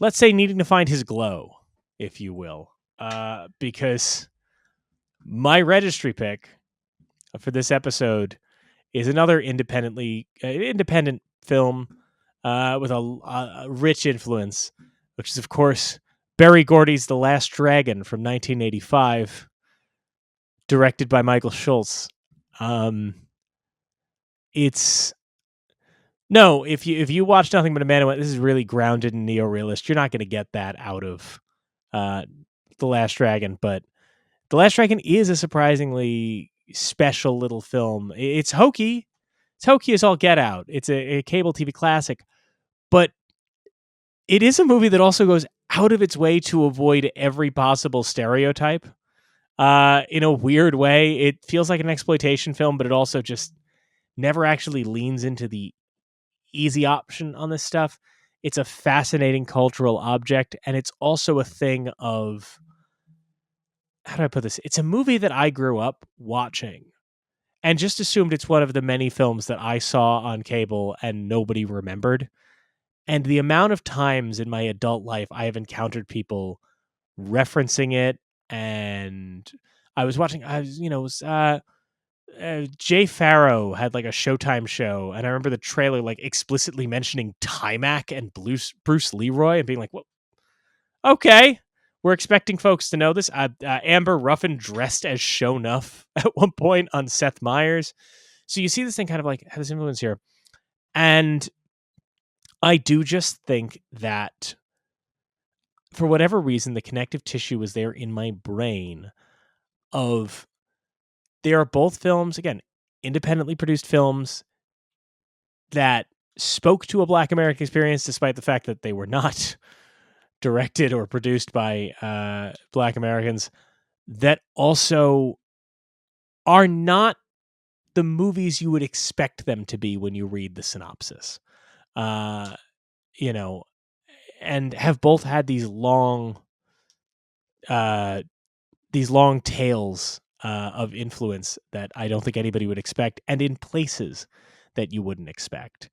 Let's say needing to find his glow, if you will, because my registry pick for this episode is another independent film, with a rich influence, which is, of course, Berry Gordy's The Last Dragon from 1985, directed by Michael Schultz. It's no, if you watch Nothing But a Man, this is really grounded in neo-realist. You're not going to get that out of The Last Dragon, but The Last Dragon is a surprisingly special little film. It's hokey. It's hokey as all get out. It's a cable TV classic, but it is a movie that also goes out of its way to avoid every possible stereotype. In a weird way, it feels like an exploitation film, but it also just never actually leans into the easy option on this stuff. It's a fascinating cultural object, and it's also a thing of, how do I put this? It's a movie that I grew up watching and just assumed it's one of the many films that I saw on cable and nobody remembered. And the amount of times in my adult life I have encountered people referencing it, and I was watching, Jay Farrow had like a Showtime show, and I remember the trailer like explicitly mentioning Timac and Bruce Leroy, and being like, "Well, okay, we're expecting folks to know this." Amber Ruffin dressed as Sho'nuff at one point on Seth Meyers, so you see this thing kind of like has this influence here, and I do just think that for whatever reason, the connective tissue was there in my brain of, they are both films, again, independently produced films that spoke to a Black American experience, despite the fact that they were not directed or produced by Black Americans, that also are not the movies you would expect them to be when you read the synopsis. You know, and have both had these long tales of influence that I don't think anybody would expect, and in places that you wouldn't expect.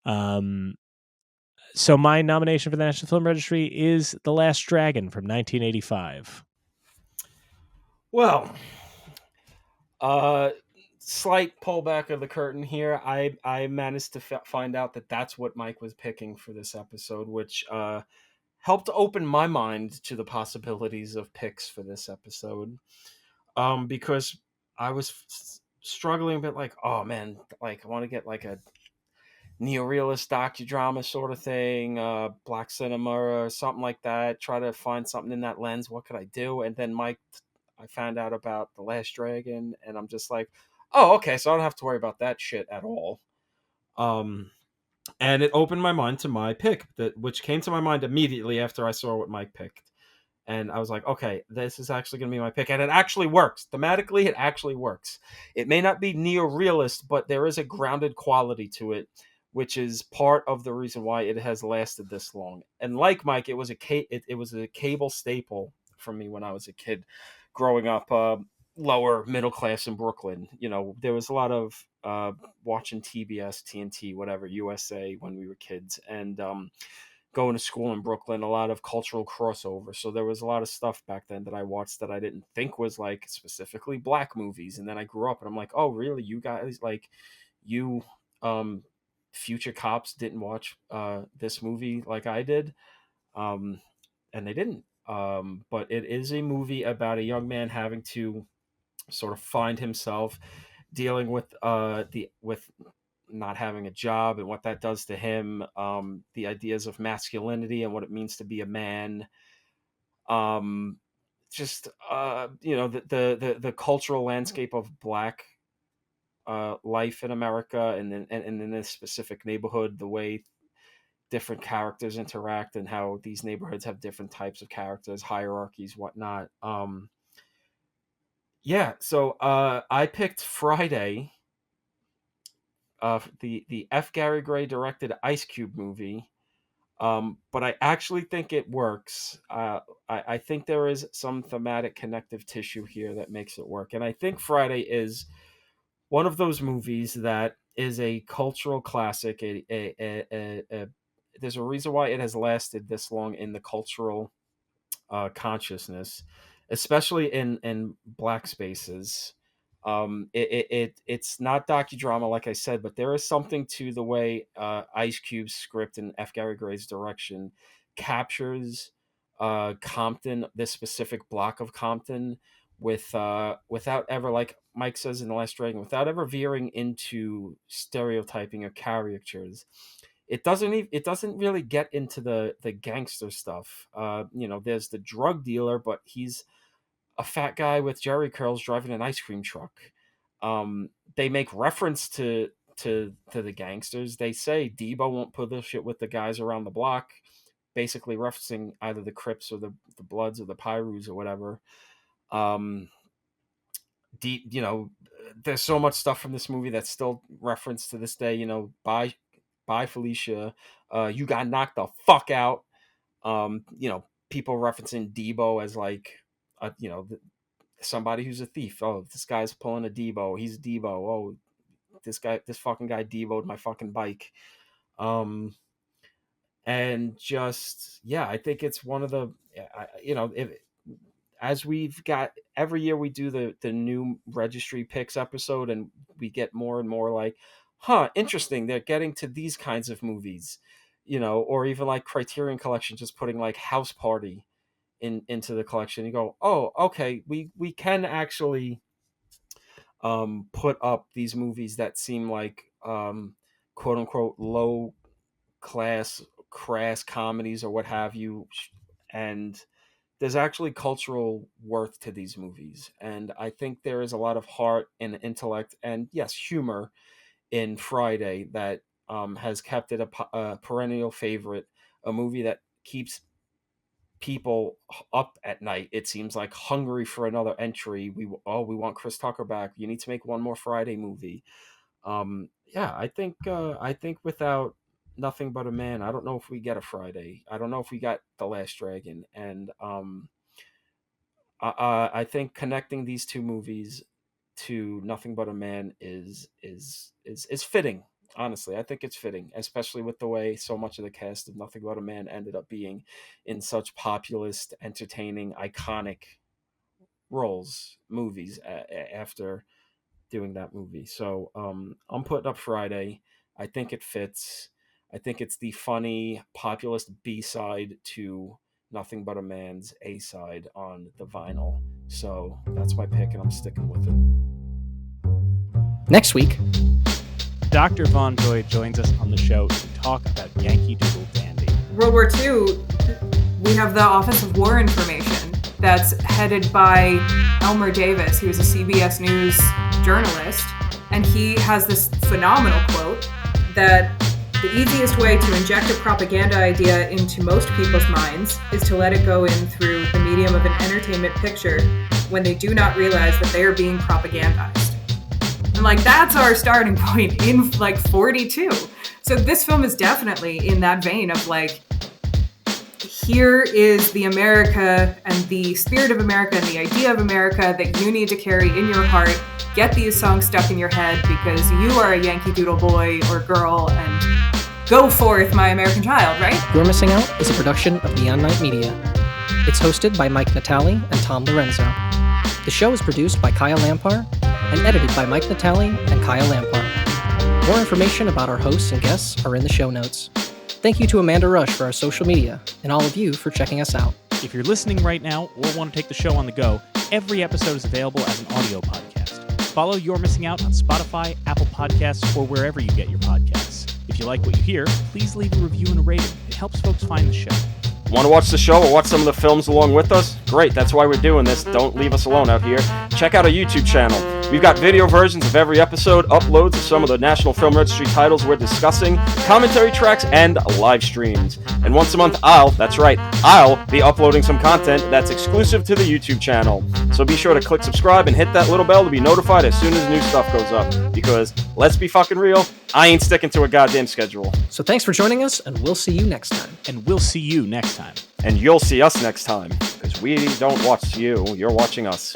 So my nomination for the National Film Registry is The Last Dragon from 1985. Well, slight pullback of the curtain here. I managed to find out that that's what Mike was picking for this episode, which helped open my mind to the possibilities of picks for this episode. Because I was struggling a bit, like, oh man, like I want to get like a neorealist docudrama sort of thing, black cinema or something like that. Try to find something in that lens. What could I do? And then I found out about The Last Dragon, and I'm just like, oh, okay, so I don't have to worry about that shit at all. And it opened my mind to my pick, which came to my mind immediately after I saw what Mike picked. And I was like, okay, this is actually going to be my pick. And it actually works. Thematically, it actually works. It may not be neo-realist, but there is a grounded quality to it, which is part of the reason why it has lasted this long. And like Mike, it was a cable staple for me when I was a kid growing up, lower middle class in Brooklyn. There was a lot of watching TBS, TNT, whatever, USA when we were kids. And going to school in Brooklyn, a lot of cultural crossover. So there was a lot of stuff back then that I watched that I didn't think was like specifically black movies. And then I grew up and I'm like, oh, really? You guys, like, you future cops didn't watch this movie like I did? And they didn't. But it is a movie about a young man having to sort of find himself, dealing with not having a job and what that does to him, the ideas of masculinity and what it means to be a man, just the cultural landscape of black life in America, and in this specific neighborhood, the way different characters interact and how these neighborhoods have different types of characters, hierarchies, whatnot. So I picked Friday, the F. Gary Gray directed Ice Cube movie, but I actually think it works. I think there is some thematic connective tissue here that makes it work, and I think Friday is one of those movies that is a cultural classic. There's a reason why it has lasted this long in the cultural consciousness, especially in black spaces. It's not docudrama, like I said, but there is something to the way Ice Cube's script and F. Gary Gray's direction captures Compton, this specific block of Compton, without ever, like Mike says in The Last Dragon, without ever veering into stereotyping or caricatures. It doesn't really get into the gangster stuff. There's the drug dealer, but he's a fat guy with jerry curls driving an ice cream truck. They make reference to the gangsters. They say Debo won't put this shit with the guys around the block, basically referencing either the Crips or the Bloods or the Pyrus or whatever. There's so much stuff from this movie that's still referenced to this day. Bye Felicia, you got knocked the fuck out. People referencing Debo as like, somebody who's a thief. Oh, this guy's pulling a Debo. He's Debo. Oh, this fucking guy Debo'd my fucking bike. And just, I think it's one of the, as we've got, every year we do the new registry picks episode, and we get more and more like, interesting, they're getting to these kinds of movies, or even like Criterion Collection just putting like House Party into the collection. You go, oh, okay, we can actually put up these movies that seem like quote unquote low class crass comedies or what have you, and there's actually cultural worth to these movies. And I think there is a lot of heart and intellect and, yes, humor in Friday that has kept it a perennial favorite, a movie that keeps people up at night, it seems like, hungry for another entry. We want Chris Tucker back. You need to make one more Friday movie. I think without Nothing But a Man, I don't know if we get a Friday. I don't know if we got The Last Dragon. And I think connecting these two movies to Nothing But a Man is fitting. Honestly, I think it's fitting, especially with the way so much of the cast of Nothing But a Man ended up being in such populist, entertaining, iconic movies after doing that movie. So I'm putting up Friday. I think it fits. I think it's the funny populist B-side to Nothing But a Man's A-side on the vinyl. So that's my pick, and I'm sticking with it. Next week, Dr. Von Joy joins us on the show to talk about Yankee Doodle Dandy. World War II, we have the Office of War Information that's headed by Elmer Davis, who's a CBS News journalist, and he has this phenomenal quote that the easiest way to inject a propaganda idea into most people's minds is to let it go in through the medium of an entertainment picture when they do not realize that they are being propagandized. And like, that's our starting point in like 42. So this film is definitely in that vein of like, here is the America and the spirit of America and the idea of America that you need to carry in your heart. Get these songs stuck in your head because you are a Yankee Doodle boy or girl, and go forth, my American child, right? You're Missing Out is a production of Neon Night Media. It's hosted by Mike Natale and Tom Lorenzo. The show is produced by Kyle Lampar and edited by Mike Natale and Kyle Lampar. More information about our hosts and guests are in the show notes. Thank you to Amanda Rush for our social media, and all of you for checking us out. If you're listening right now or want to take the show on the go, every episode is available as an audio podcast. Follow You're Missing Out on Spotify, Apple Podcasts, or wherever you get your podcasts. If you like what you hear, please leave a review and a rating. It helps folks find the show. Want to watch the show or watch some of the films along with us? Great, that's why we're doing this. Don't leave us alone out here. Check out our YouTube channel. We've got video versions of every episode, uploads of some of the National Film Registry titles we're discussing, commentary tracks, and live streams. And once a month, I'll be uploading some content that's exclusive to the YouTube channel. So be sure to click subscribe and hit that little bell to be notified as soon as new stuff goes up. Because, let's be fucking real, I ain't sticking to a goddamn schedule. So thanks for joining us, and we'll see you next time. And we'll see you next time. And you'll see us next time. Because we don't watch you, you're watching us.